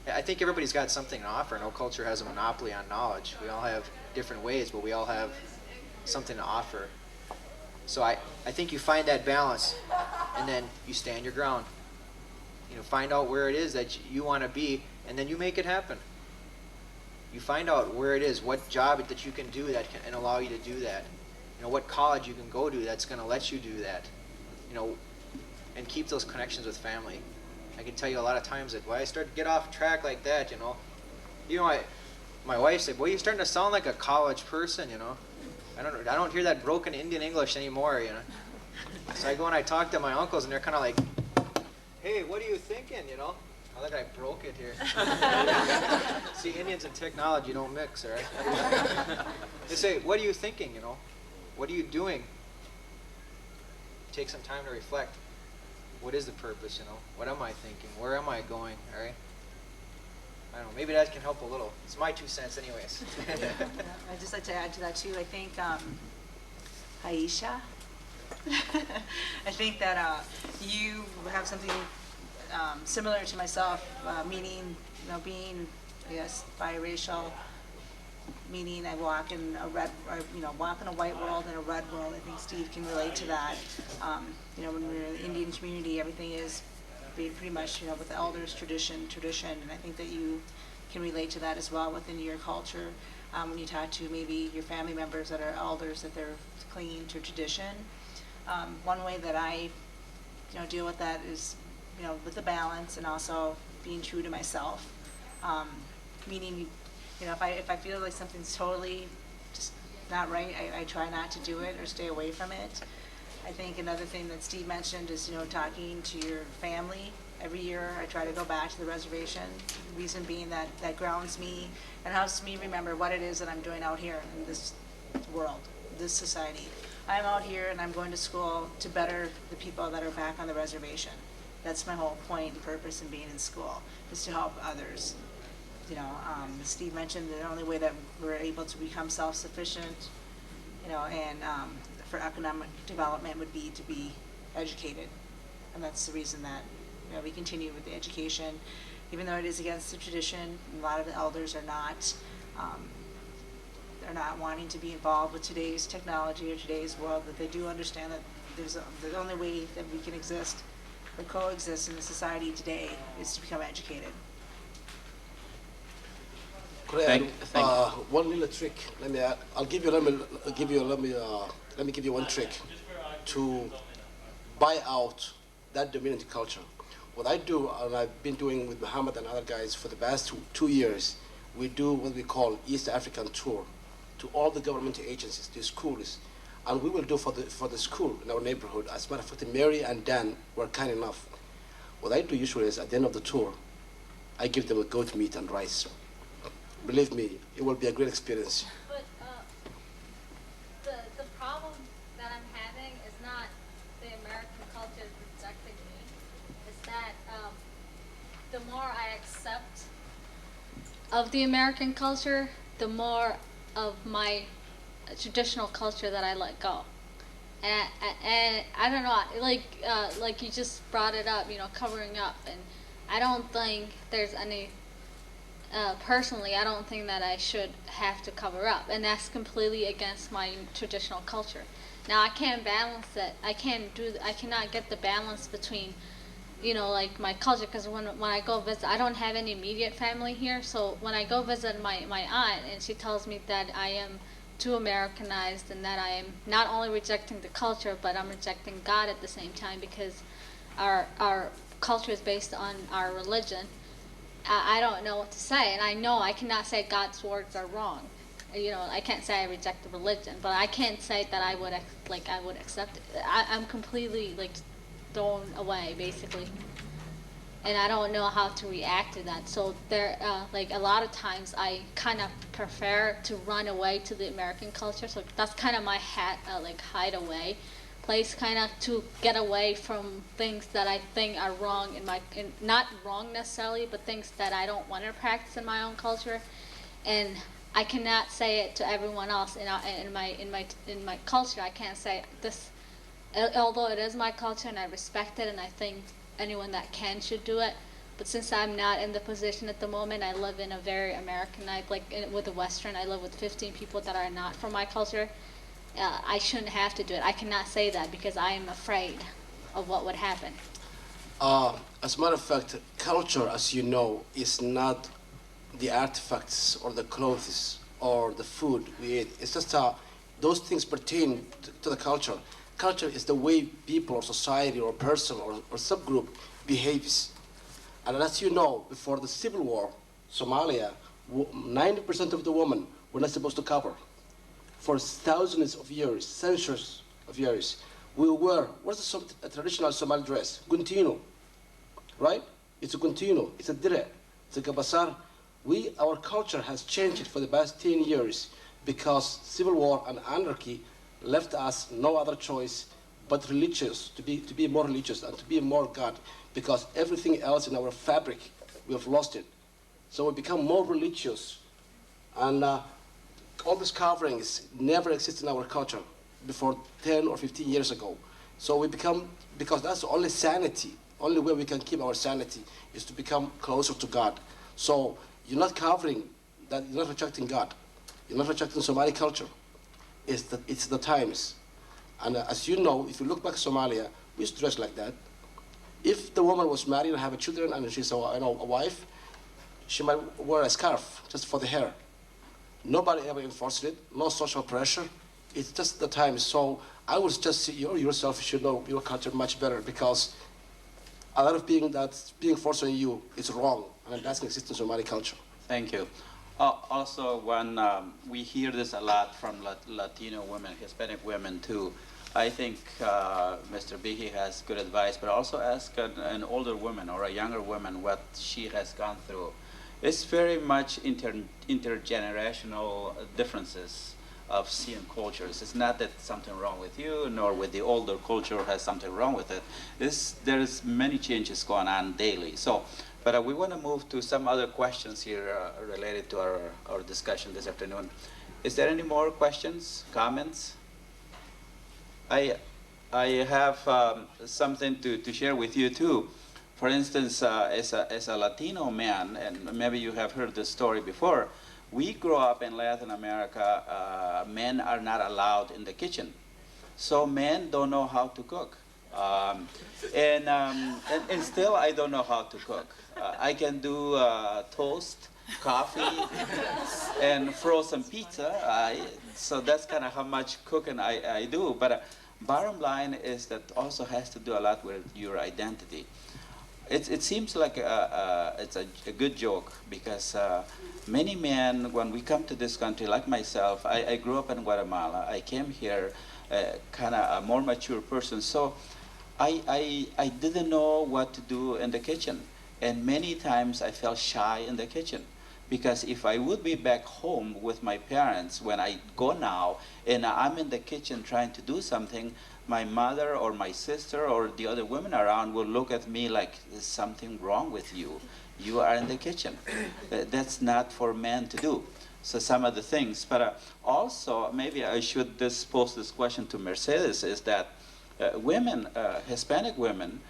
Speaker 2: I think everybody's got something to offer. No culture has a monopoly on knowledge. We all have different ways, but we all have something to offer. So I think you find that balance, and then you stand your ground. You know, find out where it is that you want to be, and then you make it happen. You find out where it is, what job that you can do that can allow you to do that. You know, what college you can go to that's going to let you do that. You know, and keep those connections with family. I can tell you a lot of times that when I start to get off track like that, you know, my wife said, "Boy, you're starting to sound like a college person, you know. I don't hear that broken Indian English anymore, you know." So I go and I talk to my uncles, and they're kind of like, "Hey, what are you thinking, you know?" I think I broke it here. See, Indians and technology don't mix, all right? They say, "What are you thinking, you know? What are you doing?" Take some time to reflect. What is the purpose, you know? What am I thinking? Where am I going, all right? I don't know, maybe that can help a little. It's my 2 cents anyways.
Speaker 4: I'd just like to add to that too. I think Aisha, I think that you have something similar to myself, meaning, you know, being, I guess, biracial, meaning I walk in a white world and a red world. I think Steve can relate to that. You know, when we're in the Indian community, everything is pretty much, you know, with the elders, tradition, and I think that you can relate to that as well within your culture. When you talk to maybe your family members that are elders, that they're clinging to tradition. One way that I, you know, deal with that is, you know, with the balance and also being true to myself. Meaning, you know, if I feel like something's totally just not right, I try not to do it or stay away from it. I think another thing that Steve mentioned is, you know, talking to your family. Every year I try to go back to the reservation, the reason being that grounds me and helps me remember what it is that I'm doing out here in this world, this society. I'm out here and I'm going to school to better the people that are back on the reservation. That's my whole point and purpose in being in school, is to help others. You know, Steve mentioned the only way that we're able to become self-sufficient, you know, and for economic development would be to be educated. And that's the reason that, you know, we continue with the education, even though it is against the tradition. A lot of the elders are not, they're not wanting to be involved with today's technology or today's world, but they do understand that the only way that we can exist or coexist in the society today is to become educated.
Speaker 5: Could I add one little trick? Let me give you one trick to buy out that dominant culture. What I do, and I've been doing with Muhammad and other guys for the past 2 years, we do what we call East African tour to all the government agencies, the schools, and we will do for the school in our neighborhood. As a matter of fact, Mary and Dan were kind enough. What I do usually is at the end of the tour, I give them a goat meat and rice. Believe me, it will be a great experience.
Speaker 7: But the problem that I'm having is not the American culture rejecting me. It's that the more I accept of the American culture, the more of my traditional culture that I let go. And I don't know, like you just brought it up, you know, covering up, and I don't think there's any. Personally, I don't think that I should have to cover up, and that's completely against my traditional culture. Now I can't balance that. I cannot get the balance between, you know, like my culture, because when I go visit, I don't have any immediate family here. So when I go visit my aunt, and she tells me that I am too Americanized and that I am not only rejecting the culture, but I'm rejecting God at the same time, because our culture is based on our religion. I don't know what to say, and I know I cannot say God's words are wrong. You know, I can't say I reject the religion, but I can't say that I would accept it. I'm completely like thrown away, basically, and I don't know how to react to that. So there, like a lot of times, I kind of prefer to run away to the American culture. So that's kind of my hideaway place, kind of to get away from things that I think are wrong not wrong necessarily, but things that I don't want to practice in my own culture, and I cannot say it to everyone else in my culture. I can't say this, although it is my culture and I respect it, and I think anyone that can should do it. But since I'm not in the position at the moment, I live in a very Americanized, with the Western. I live with 15 people that are not from my culture. I shouldn't have to do it. I cannot say that because I am afraid of what would happen.
Speaker 5: As a matter of fact, culture, as you know, is not the artifacts or the clothes or the food we eat. It's just those things pertain to the culture. Culture is the way people or society or person or subgroup behaves. And as you know, before the civil war, Somalia, 90% of the women were not supposed to cover. For thousands of years, centuries of years, we wear, what's a traditional Somali dress? Guntino, right? It's a guntino, it's a dire, it's a kabasar. Our culture has changed for the past 10 years because civil war and anarchy left us no other choice but religious, to be more religious and to be more God, because everything else in our fabric, we have lost it. So we become more religious, and all these coverings never existed in our culture before 10 or 15 years ago. So we become, because that's the only sanity, only way we can keep our sanity is to become closer to God. So you're not covering that, you're not rejecting God. You're not rejecting Somali culture. It's the times. And as you know, if you look back Somalia, we used to dress like that. If the woman was married and have children and she's a wife, she might wear a scarf just for the hair. Nobody ever enforced it, no social pressure. It's just the time. So I would just say you yourself should know your culture much better, because a lot of that's being forced on you is wrong, and it doesn't exist in Somali culture.
Speaker 3: Thank you. Also, when we hear this a lot from Latino women, Hispanic women too, I think Mr. Bihi has good advice, but also ask an older woman or a younger woman what she has gone through. It's very much intergenerational differences of seeing cultures. It's not that something wrong with you, nor with the older culture has something wrong with it. There's many changes going on daily. So, but we want to move to some other questions here related to our discussion this afternoon. Is there any more questions, comments? I have something to share with you too. For instance, as a Latino man, and maybe you have heard this story before, we grow up in Latin America, men are not allowed in the kitchen. So men don't know how to cook. And still I don't know how to cook. I can do toast, coffee, and frozen pizza. So that's kind of how much cooking I do. But bottom line is that also has to do a lot with your identity. It seems like it's a good joke, because many men, when we come to this country, like myself, I grew up in Guatemala. I came here kind of a more mature person. So I didn't know what to do in the kitchen. And many times I felt shy in the kitchen, because if I would be back home with my parents, when I go now and I'm in the kitchen trying to do something, my mother or my sister or the other women around will look at me like, there's something wrong with you. You are in the kitchen. That's not for men to do. So some of the things, but also maybe I should pose this question to Mercedes, is that women, Hispanic women,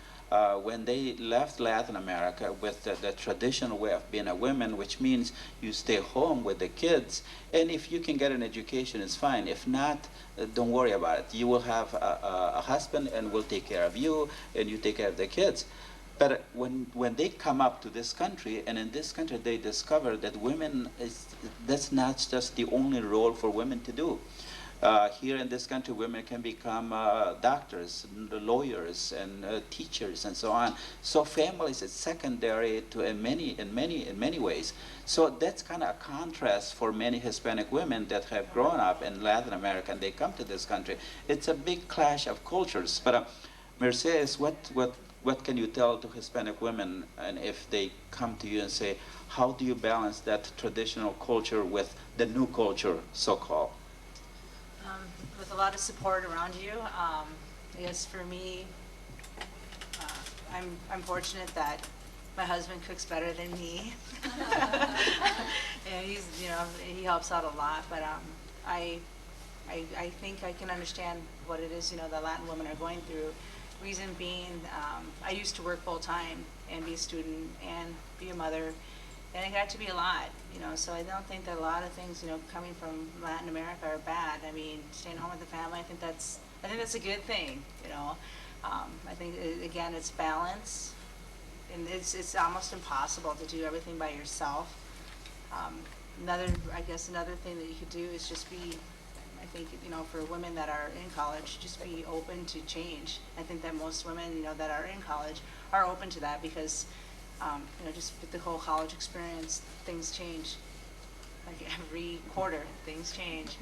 Speaker 3: when they left Latin America with the traditional way of being a woman, which means you stay home with the kids, and if you can get an education, it's fine. If not, don't worry about it. You will have a husband and will take care of you, and you take care of the kids. But when they come up to this country, and in this country they discover that that's not just the only role for women to do. Here in this country, women can become doctors, lawyers, and teachers, and so on. So families is secondary to in many ways. So that's kind of a contrast for many Hispanic women that have grown up in Latin America and they come to this country. It's a big clash of cultures. But Mercedes, what can you tell to Hispanic women, and if they come to you and say, how do you balance that traditional culture with the new culture, so-called?
Speaker 4: With a lot of support around you. I guess for me, I'm fortunate that my husband cooks better than me, and he helps out a lot. But I think I can understand what it is that Latin women are going through. Reason being, I used to work full time and be a student and be a mother, and it got to be a lot, so I don't think that a lot of things, coming from Latin America are bad. I mean, staying home with the family, I think that's a good thing, I think, again, it's balance, and it's almost impossible to do everything by yourself. Another thing that you could do is just be, I think, for women that are in college, just be open to change. I think that most women, that are in college are open to that because, just with the whole college experience, things change. Like every quarter, things change.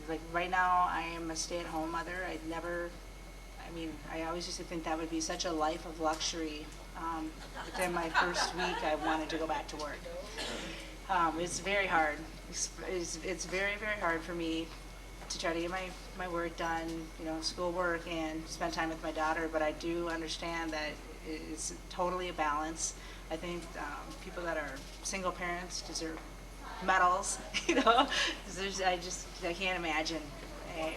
Speaker 4: Like right now, I am a stay-at-home mother. I always used to think that would be such a life of luxury. Within my first week, I wanted to go back to work. It's very hard. It's very, very hard for me to try to get my work done, schoolwork, and spend time with my daughter, but I do understand that it's totally a balance. I think people that are single parents deserve medals, I can't imagine,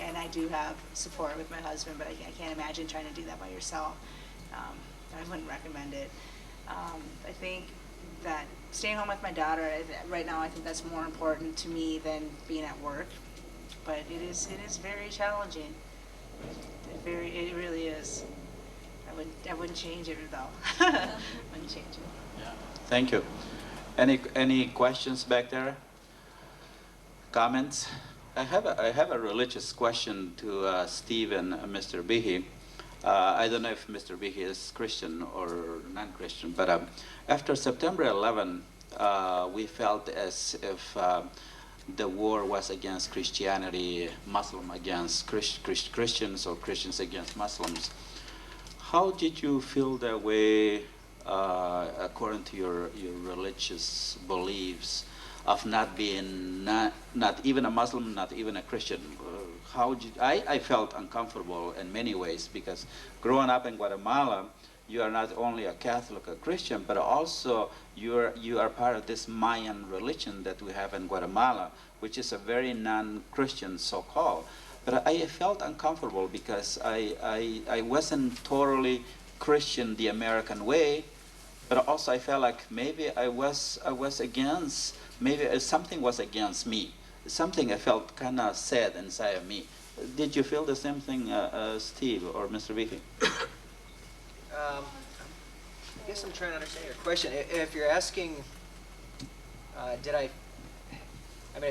Speaker 4: and I do have support with my husband, but I can't imagine trying to do that by yourself. I wouldn't recommend it. I think that staying home with my daughter right now, I think that's more important to me than being at work. But it is very challenging. It really is. I wouldn't change it though. Wouldn't change it.
Speaker 3: Yeah. Thank you. Any questions back there? Comments? I have a religious question to Steve and Mr. Bihi. I don't know if Mr. Bihi is Christian or non-Christian, but after September 11, we felt as if the war was against Christianity, Muslim against Christians, or Christians against Muslims. How did you feel that way according to your religious beliefs of not being not even a Muslim, not even a Christian? I felt uncomfortable in many ways because growing up in Guatemala, you are not only a Catholic, a Christian, but also you are part of this Mayan religion that we have in Guatemala, which is a very non-Christian so-called. But I felt uncomfortable because I wasn't totally Christian the American way, but also I felt like maybe I was against, maybe something was against me. Something I felt kind of sad inside of me. Did you feel the same thing, Steve or Mr. Bihi?
Speaker 2: I guess I'm trying to understand your question. If you're asking,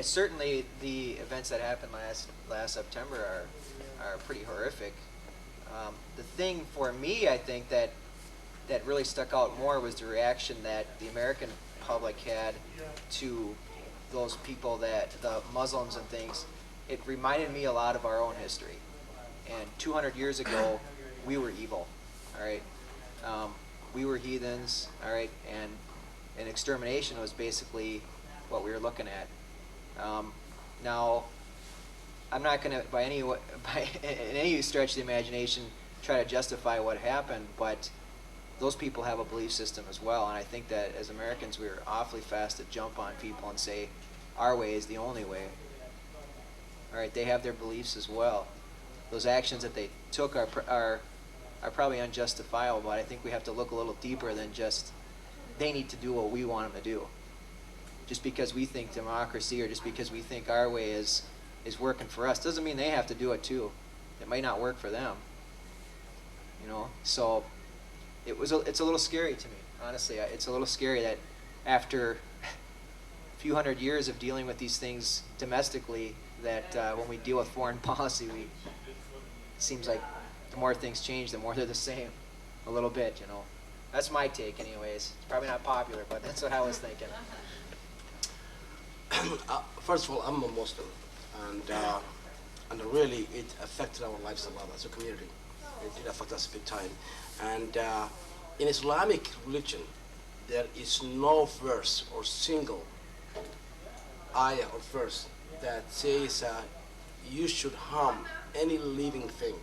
Speaker 2: certainly the events that happened last September are pretty horrific. The thing for me, I think, that really stuck out more was the reaction that the American public had to those people, the Muslims and things. It reminded me a lot of our own history. And 200 years ago, we were evil, all right? We were heathens, all right? And extermination was basically what we were looking at. Now, I'm not going to, in any stretch of the imagination, try to justify what happened, but those people have a belief system as well. And I think that as Americans, we're awfully fast to jump on people and say our way is the only way. All right, they have their beliefs as well. Those actions that they took are probably unjustifiable, but I think we have to look a little deeper than just they need to do what we want them to do. Just because we think democracy or just because we think our way is working for us doesn't mean they have to do it too. It might not work for them. You know, so it's a little scary to me, honestly. It's a little scary that after a few hundred years of dealing with these things domestically, that when we deal with foreign policy, it seems like the more things change, the more they're the same, a little bit, you know. That's my take anyways. It's probably not popular, but that's what I was thinking.
Speaker 5: First of all, I'm a Muslim, and really it affected our lives a lot as a community. It did affect us big time. And in Islamic religion, there is no verse or single ayah or verse that says you should harm any living thing,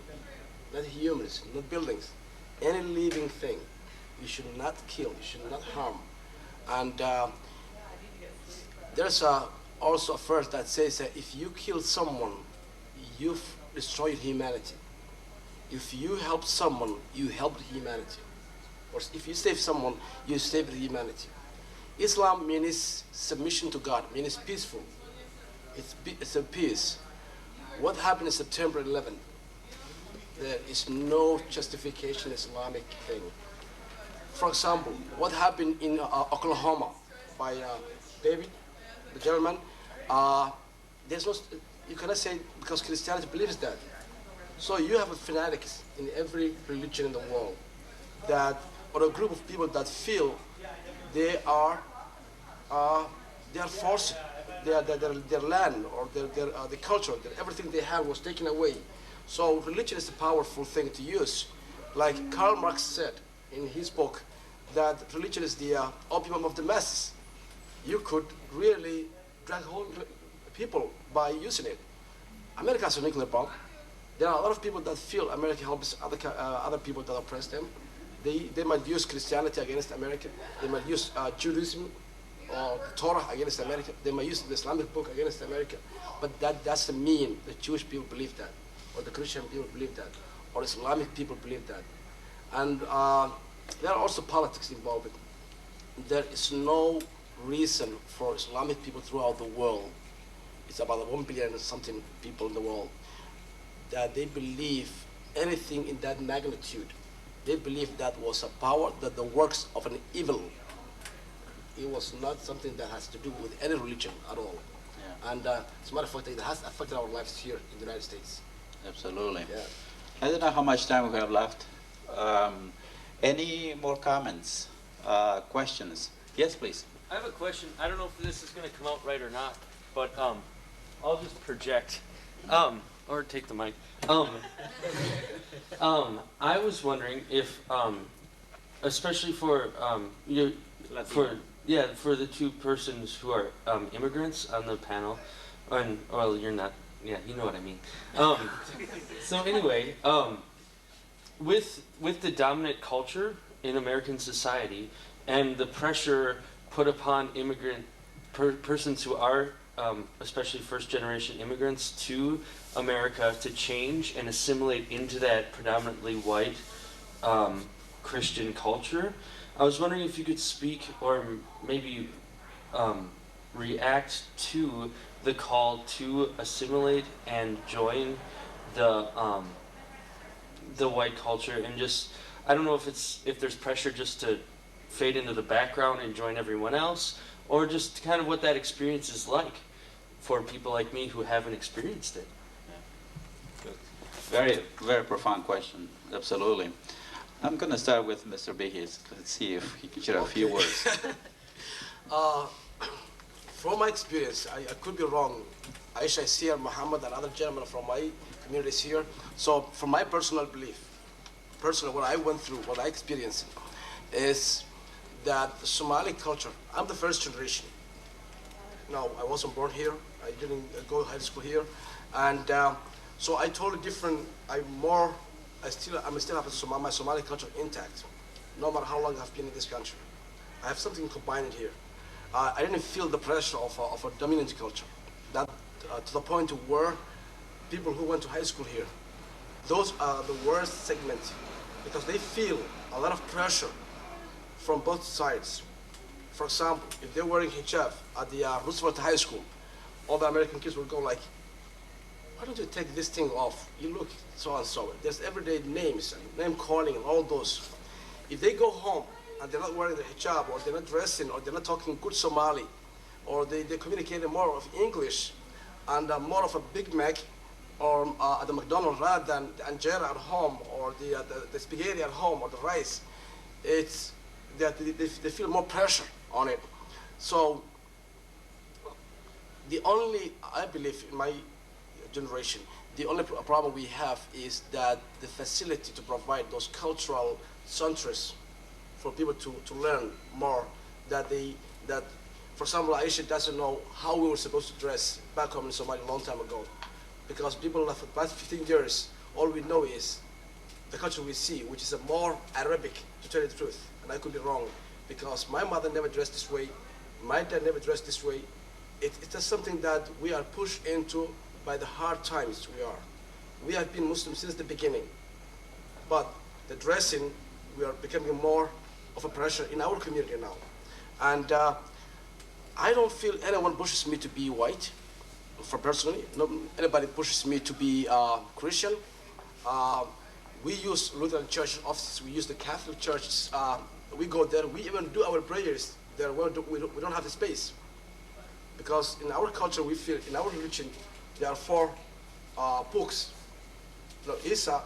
Speaker 5: not humans, not buildings, any living thing. You should not kill, you should not harm. And there's also a verse that says that if you kill someone, you've destroyed humanity. If you help someone, you help humanity. Or if you save someone, you save humanity. Islam means submission to God, means peaceful. It's a peace. What happened in September 11th? There is no justification Islamic thing. For example, what happened in Oklahoma by David, the gentleman? There's no, you cannot say because Christianity believes that. So you have fanatics in every religion in the world that, or a group of people that feel they are forced, their land or the culture, everything they have was taken away. So religion is a powerful thing to use. Like Karl Marx said in his book, that religion is the opium of the masses. You could really drag whole people by using it. America has a nuclear bomb. There are a lot of people that feel America helps other people that oppress them. They might use Christianity against America. They might use Judaism or the Torah against America. They might use the Islamic book against America. But that doesn't mean the Jewish people believe that, or the Christian people believe that, or Islamic people believe that. And there are also politics involved. There is no reason for Islamic people throughout the world, it's about 1 billion and something people in the world, that they believe anything in that magnitude. They believe that was a power, that the works of an evil. It was not something that has to do with any religion at all. Yeah. And as a matter of fact, it has affected our lives here in the United States.
Speaker 3: Absolutely.
Speaker 5: Yeah.
Speaker 3: I don't know how much time we have left. Any more comments, questions? Yes, please.
Speaker 8: I have a question. I don't know if this is going to come out right or not, but I'll just project, or take the mic. I was wondering if, especially for for the two persons who are immigrants on the panel, and well, you're not. Yeah, you know what I mean. So anyway, with the dominant culture in American society and the pressure put upon immigrant persons who are, especially first-generation immigrants to America, to change and assimilate into that predominantly white Christian culture, I was wondering if you could speak or maybe react to the call to assimilate and join the white culture, and just, I don't know if there's pressure just to fade into the background and join everyone else, or just kind of what that experience is like for people like me who haven't experienced it.
Speaker 3: Yeah. Very, very profound question. Absolutely. I'm going to start with Mr. Bihi. Let's see if he can share a few words.
Speaker 5: From my experience, I could be wrong. Aisha is here, Muhammad, and other gentlemen from my community is here. So from my personal belief, what I went through, what I experienced, is that the Somali culture, I'm the first generation. No, I wasn't born here. I didn't go to high school here. And so I totally different, I'm still have my Somali culture intact. no matter how long I've been in this country. I have something combined here. I didn't feel the pressure of a dominant culture, that to the point where people who went to high school here, those are the worst segment, because they feel a lot of pressure from both sides. For example, if they're wearing hijab at the Roosevelt High School, all the American kids will go like, why don't you take this thing off? You look so and so. There's everyday names and name calling and all those. If they go home and they're not wearing the hijab, or they're not dressing, or they're not talking good Somali, or they're communicating more of English and more of a Big Mac, or at the McDonald's rather than the injera at home, or the spaghetti at home, or the rice, it's that they feel more pressure on it. So the only, I believe in my generation, the only problem we have is that the facility to provide those cultural centers for people to learn more, that for example, Aisha doesn't know how we were supposed to dress back home in Somalia a long time ago, because people for the past 15 years, all we know is the culture we see, which is a more Arabic, to tell you the truth, and I could be wrong, because my mother never dressed this way, my dad never dressed this way. It's just something that we are pushed into by the hard times we are. We have been Muslim since the beginning, but the dressing, we are becoming more of a pressure in our community now. And I don't feel anyone pushes me to be white, for personally. No, anybody pushes me to be Christian. We use Lutheran church offices, we use the Catholic churches. We go there, we even do our prayers there. We don't have the space. Because in our culture, we feel, in our religion, there are four books. Isa,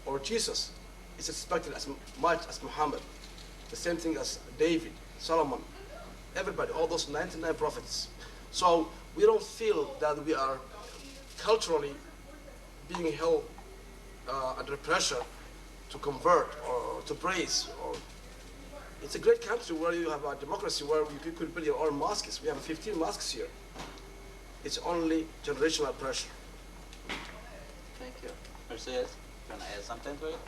Speaker 5: or Jesus, is expected as much as Muhammad. The same thing as David, Solomon, everybody, all those 99 prophets. So we don't feel that we are culturally being held under pressure to convert or to praise. It's a great country where you have a democracy, where you could build your own mosques. We have 15 mosques here. It's only generational pressure.
Speaker 3: Thank you. Mercedes, can I add something to it?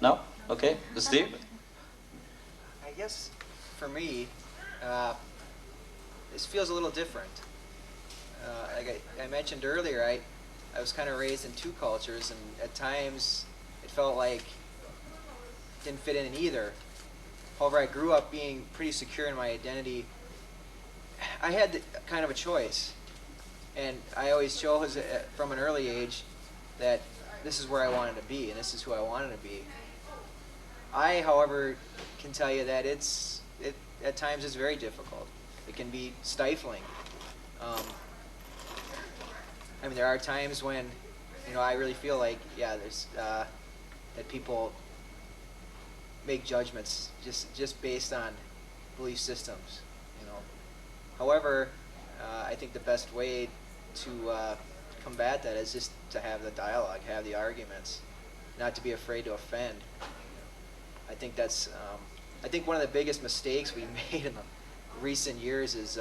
Speaker 3: No? Okay. Steve?
Speaker 2: I guess for me, this feels a little different. Like I mentioned earlier, I was kind of raised in two cultures, and at times it felt like it didn't fit in either. However, I grew up being pretty secure in my identity. I had kind of a choice, and I always chose from an early age that this is where I wanted to be, and this is who I wanted to be. I, however, can tell you that at times it's very difficult. It can be stifling. I mean, there are times when, I really feel like, there's that people make judgments just based on belief systems. However, I think the best way to combat that is just to have the dialogue, have the arguments, not to be afraid to offend. I think that's. I think one of the biggest mistakes we made in the recent years is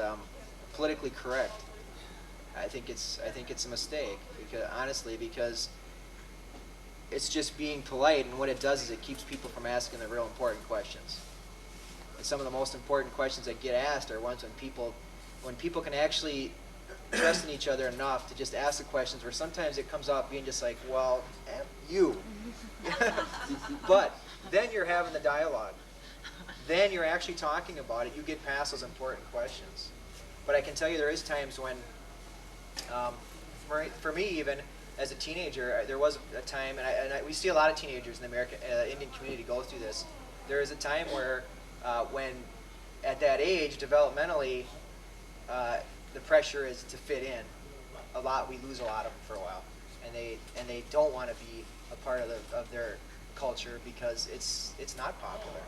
Speaker 2: politically correct. I think it's a mistake, because it's just being polite, and what it does is it keeps people from asking the real important questions. And some of the most important questions that get asked are ones when people can actually trust in each other enough to just ask the questions, where sometimes it comes out being just like, well, you. But then you're having the dialogue. Then you're actually talking about it. You get past those important questions. But I can tell you there is times when, for me even, as a teenager, there was a time, and we see a lot of teenagers in the American Indian community go through this. There is a time where, when at that age, developmentally, the pressure is to fit in. We lose a lot of them for a while, and they don't want to be a part of their culture because it's not popular.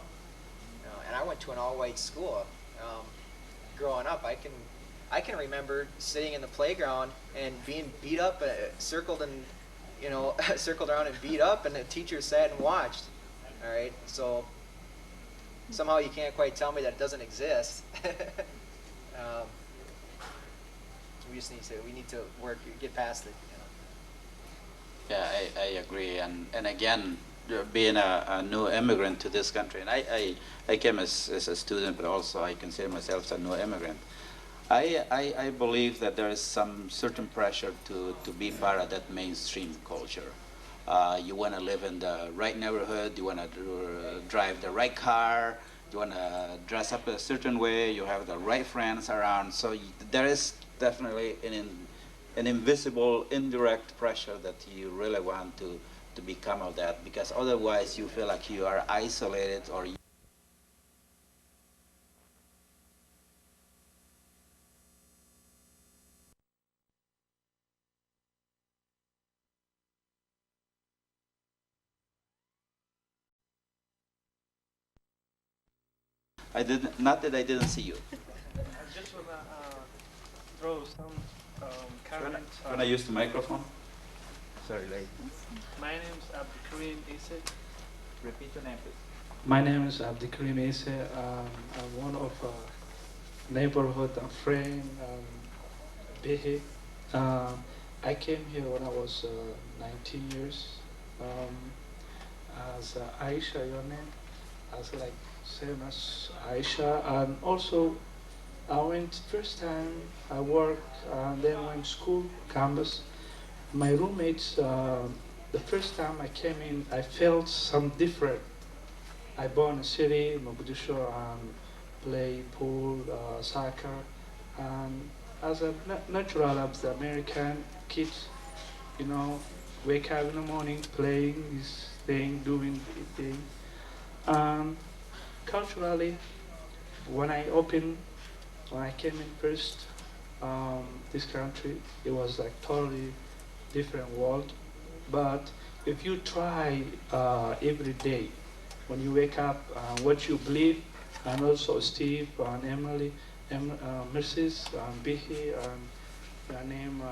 Speaker 2: And I went to an all-white school. Growing up, I can remember sitting in the playground and being beat up, circled around and beat up, and the teacher sat and watched. All right, so somehow you can't quite tell me that it doesn't exist. We need to get past it.
Speaker 3: Yeah, I agree. And again, being a new immigrant to this country, and I came as a student, but also I consider myself a new immigrant. I believe that there is some certain pressure to be part of that mainstream culture. You want to live in the right neighborhood, you want to drive the right car, you want to dress up a certain way, you have the right friends around. So there is definitely an invisible, indirect pressure that you really want to become of that, because otherwise you feel like you are isolated or I didn't, not that I didn't see you.
Speaker 9: I just want to throw some comments.
Speaker 3: Can I use the microphone? Sorry, late.
Speaker 9: My name is Abdirizak Isse.
Speaker 3: Repeat your name, please.
Speaker 9: My name is Abdirizak Isse. I'm one of neighborhood friend, Bihi. I came here when I was 19 years. As Aisha, your name, as like same as Aisha, and also I went first time I worked, then went school campus. My roommates, the first time I came in, I felt some different. I born in city, Mogadishu, and play pool, soccer, and as a natural as the American kids, you know, wake up in the morning, playing this thing, doing this thing. Culturally, when I came in first, this country, it was like totally different world. But if you try every day, when you wake up, what you believe, and also Steve and Emily, Mrs. Bihi, and your name,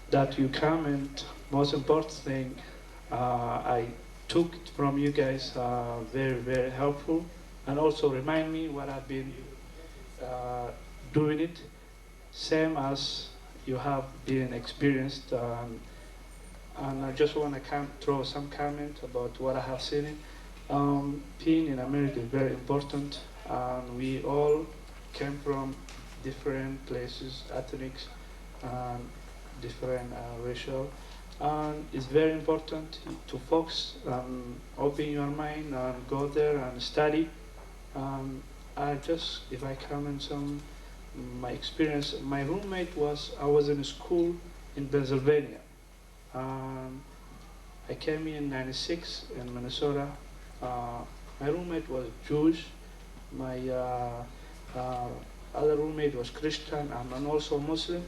Speaker 9: that you comment, most important thing, I took it from you guys, very, very helpful, and also remind me what I've been doing it, same as you have been experienced. And I just want to throw some comment about what I have seen. Being in America is very important, and we all came from different places, ethnics, and different racial. And it's very important to focus, open your mind, and go there and study. If I comment some my experience, my roommate I was in school in Pennsylvania. I came in '96 in Minnesota. My roommate was Jewish. My other roommate was Christian, and also Muslim.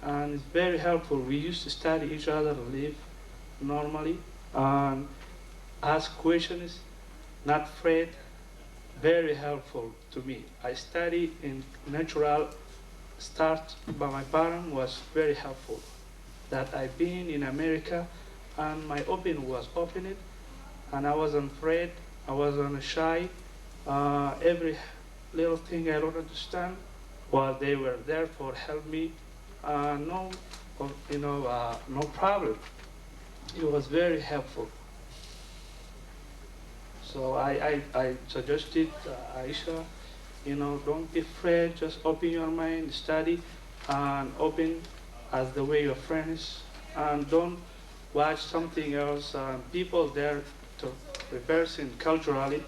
Speaker 9: And it's very helpful. We used to study each other, live normally, and ask questions, not afraid. Very helpful to me. I study in natural start, but my parent was very helpful. That I've been in America, and my open was opened, and I wasn't afraid. I wasn't shy. Every little thing I don't understand, while they were there for help me. No problem. It was very helpful. So I suggested Aisha, don't be afraid, just open your mind, study, and open as the way your friends, and don't watch something else. People there to reversing culturally,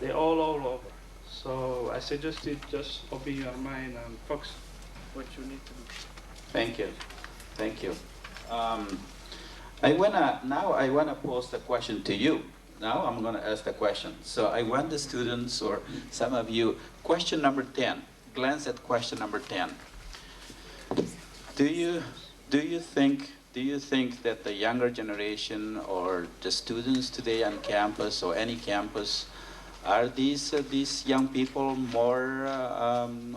Speaker 9: they're all over. So I suggested just open your mind and focus what you need to do.
Speaker 3: Thank you. Thank you. I wanna pose the question to you. Now I'm gonna ask the question. So I want the students or some of you, question number 10. Glance at question number 10. Do you think that the younger generation or the students today on campus or any campus, are these young people more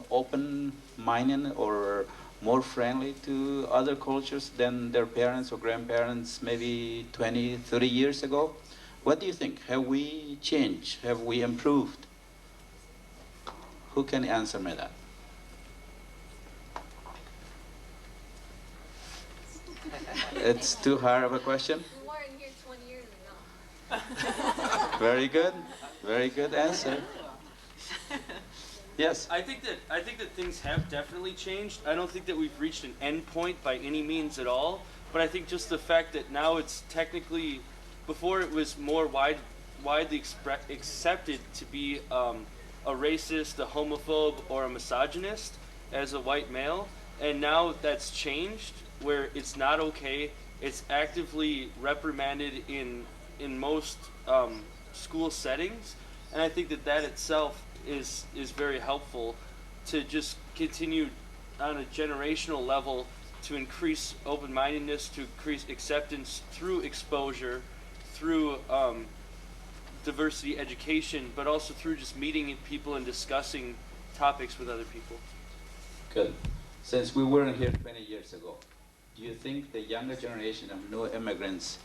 Speaker 3: open-minded or more friendly to other cultures than their parents or grandparents maybe 20, 30 years ago? What do you think? Have we changed? Have we improved? Who can answer me that? It's too hard of a question?
Speaker 7: We weren't here
Speaker 3: Very good. Very good answer. Yes.
Speaker 8: I think that things have definitely changed. I don't think that we've reached an end point by any means at all. But I think just the fact that now it's technically, before it was more widely accepted to be a racist, a homophobe, or a misogynist as a white male, and now that's changed where it's not okay. It's actively reprimanded in most school settings, and I think that itself is very helpful to just continue on a generational level to increase open-mindedness, to increase acceptance through exposure, through diversity education, but also through just meeting people and discussing topics with other people.
Speaker 3: Good. Since we weren't here 20 years ago, do you think the younger generation of new immigrants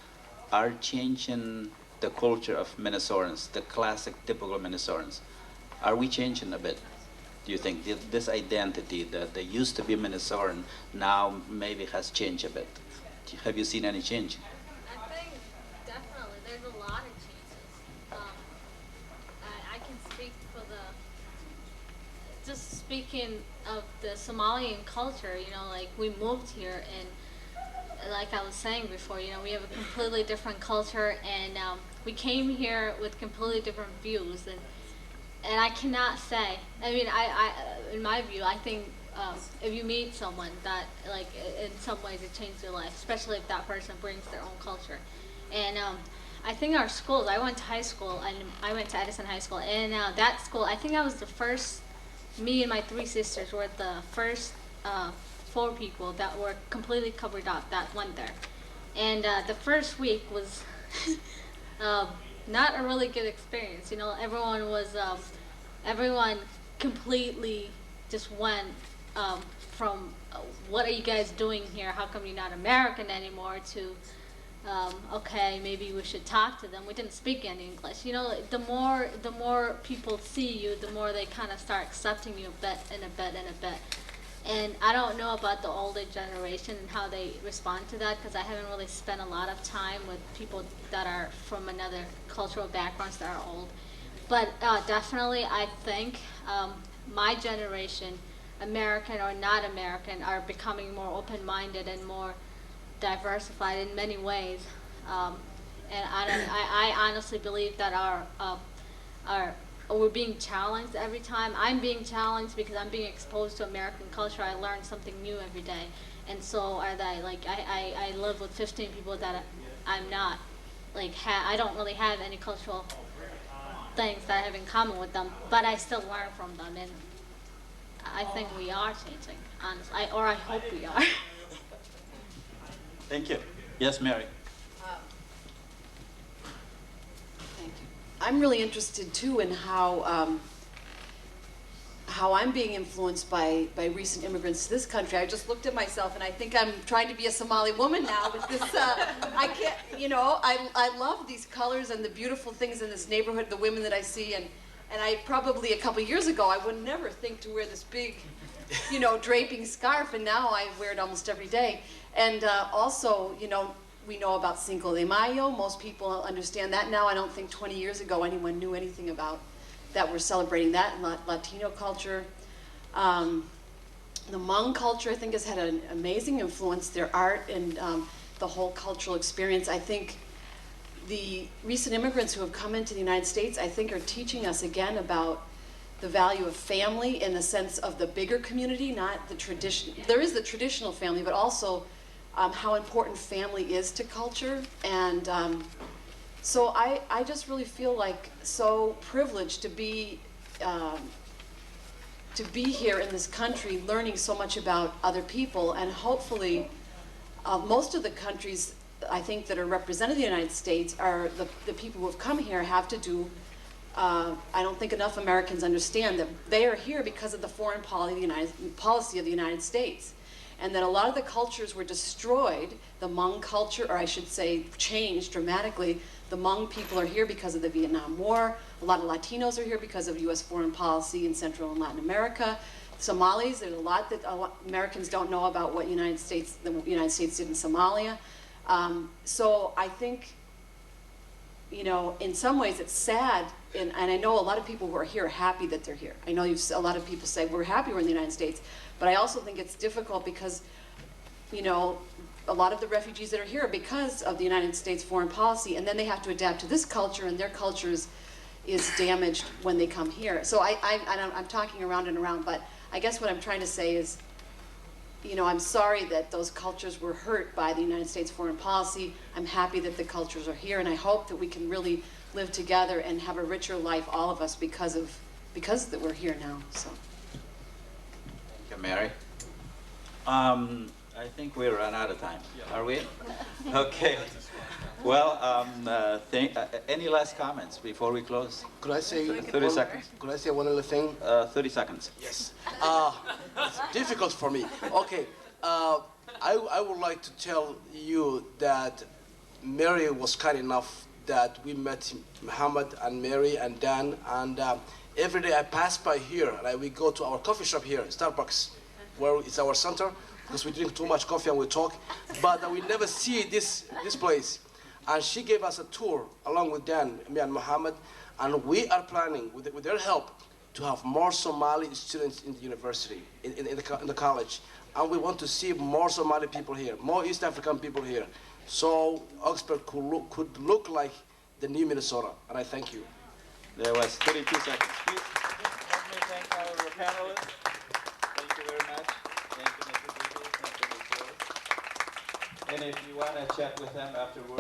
Speaker 3: are changing the culture of Minnesotans, the classic, typical Minnesotans? Are we changing a bit? Do you think this identity that they used to be Minnesotan now maybe has changed a bit? Have you seen any change?
Speaker 7: I think definitely there's a lot of changes. I can speak for just speaking of the Somalian culture, you know, like we moved here and like I was saying before, you know, we have a completely different culture and we came here with completely different views and I cannot say, I mean, I in my view, I think if you meet someone that, like, in some ways it changed their life, especially if that person brings their own culture. And I think our schools, I went to high school, and I went to Edison High School, and that school, I think I was the first, me and my three sisters were the first 4 people that were completely covered up that went there. And the first week was not a really good experience. You know, everyone completely just went from what are you guys doing here? How come you're not American anymore? To okay, maybe we should talk to them. We didn't speak any English. You know, the more people see you, the more they kind of start accepting you a bit and a bit and a bit. And I don't know about the older generation and how they respond to that, because I haven't really spent a lot of time with people that are from another cultural backgrounds that are old. But definitely I think my generation, American or not American, are becoming more open-minded and more diversified in many ways. And I honestly believe that we're being challenged every time. I'm being challenged because I'm being exposed to American culture. I learn something new every day. And so are they. Like, I live with 15 people that I'm not, like, I don't really have any cultural things that I have in common with them, but I still learn from them. And I think we are changing, honestly, or I hope we are.
Speaker 3: Thank you. Yes, Mary.
Speaker 10: Thank you. I'm really interested too in how I'm being influenced by recent immigrants to this country. I just looked at myself and I think I'm trying to be a Somali woman now with this. I can't, you know, I love these colors and the beautiful things in this neighborhood, the women that I see, and I probably a couple years ago I would never think to wear this big, you know, draping scarf, and now I wear it almost every day. And also, you know, we know about Cinco de Mayo. Most people understand that now. I don't think 20 years ago anyone knew anything about that. We're celebrating that in Latino culture. The Hmong culture, I think, has had an amazing influence. Their art and the whole cultural experience. I think the recent immigrants who have come into the United States, I think, are teaching us again about the value of family in the sense of the bigger community, not the tradition. There is the traditional family, but also how important family is to culture. And so I just really feel like so privileged to be here in this country, learning so much about other people. And hopefully most of the countries, I think, that are represented in the United States are the people who have come here have to do, I don't think enough Americans understand that they are here because of the foreign policy of the United States. And that a lot of the cultures were destroyed. The Hmong culture, or I should say changed dramatically. The Hmong people are here because of the Vietnam War. A lot of Latinos are here because of US foreign policy in Central and Latin America. Somalis, there's a lot that Americans don't know about what the United States did in Somalia. So I think you know, in some ways it's sad, and I know a lot of people who are here are happy that they're here. I know a lot of people say, we're happy we're in the United States, but I also think it's difficult because, you know, a lot of the refugees that are here are because of the United States foreign policy, and then they have to adapt to this culture, and their culture is damaged when they come here. So I'm talking around and around, but I guess what I'm trying to say is, you know, I'm sorry that those cultures were hurt by the United States foreign policy. I'm happy that the cultures are here, and I hope that we can really live together and have a richer life, all of us, because that we're here now. So.
Speaker 3: Thank you, Mary. I think we ran out of time. Are we? Okay. Well, any last comments before we close?
Speaker 5: Could I say
Speaker 3: 30 seconds.
Speaker 5: Could I say one other thing?
Speaker 3: 30 seconds.
Speaker 5: Yes. It's difficult for me. Okay. I would like to tell you that Mary was kind enough that we met Muhammad and Mary and Dan, and every day I pass by here, and we go to our coffee shop here, Starbucks, where it's our center, because we drink too much coffee and we talk, but we never see this place. And she gave us a tour along with Dan, me and Muhammad, and we are planning, with their help, to have more Somali students in the university, in the college. And we want to see more Somali people here, more East African people here. So Augsburg could look like the new Minnesota, and I thank you.
Speaker 3: There was 32 seconds. Please help me thank our panelists. Thank you very much. Thank you, Mr. Bihi. Thank you, Ms. Rose. And if you want to chat with them afterwards,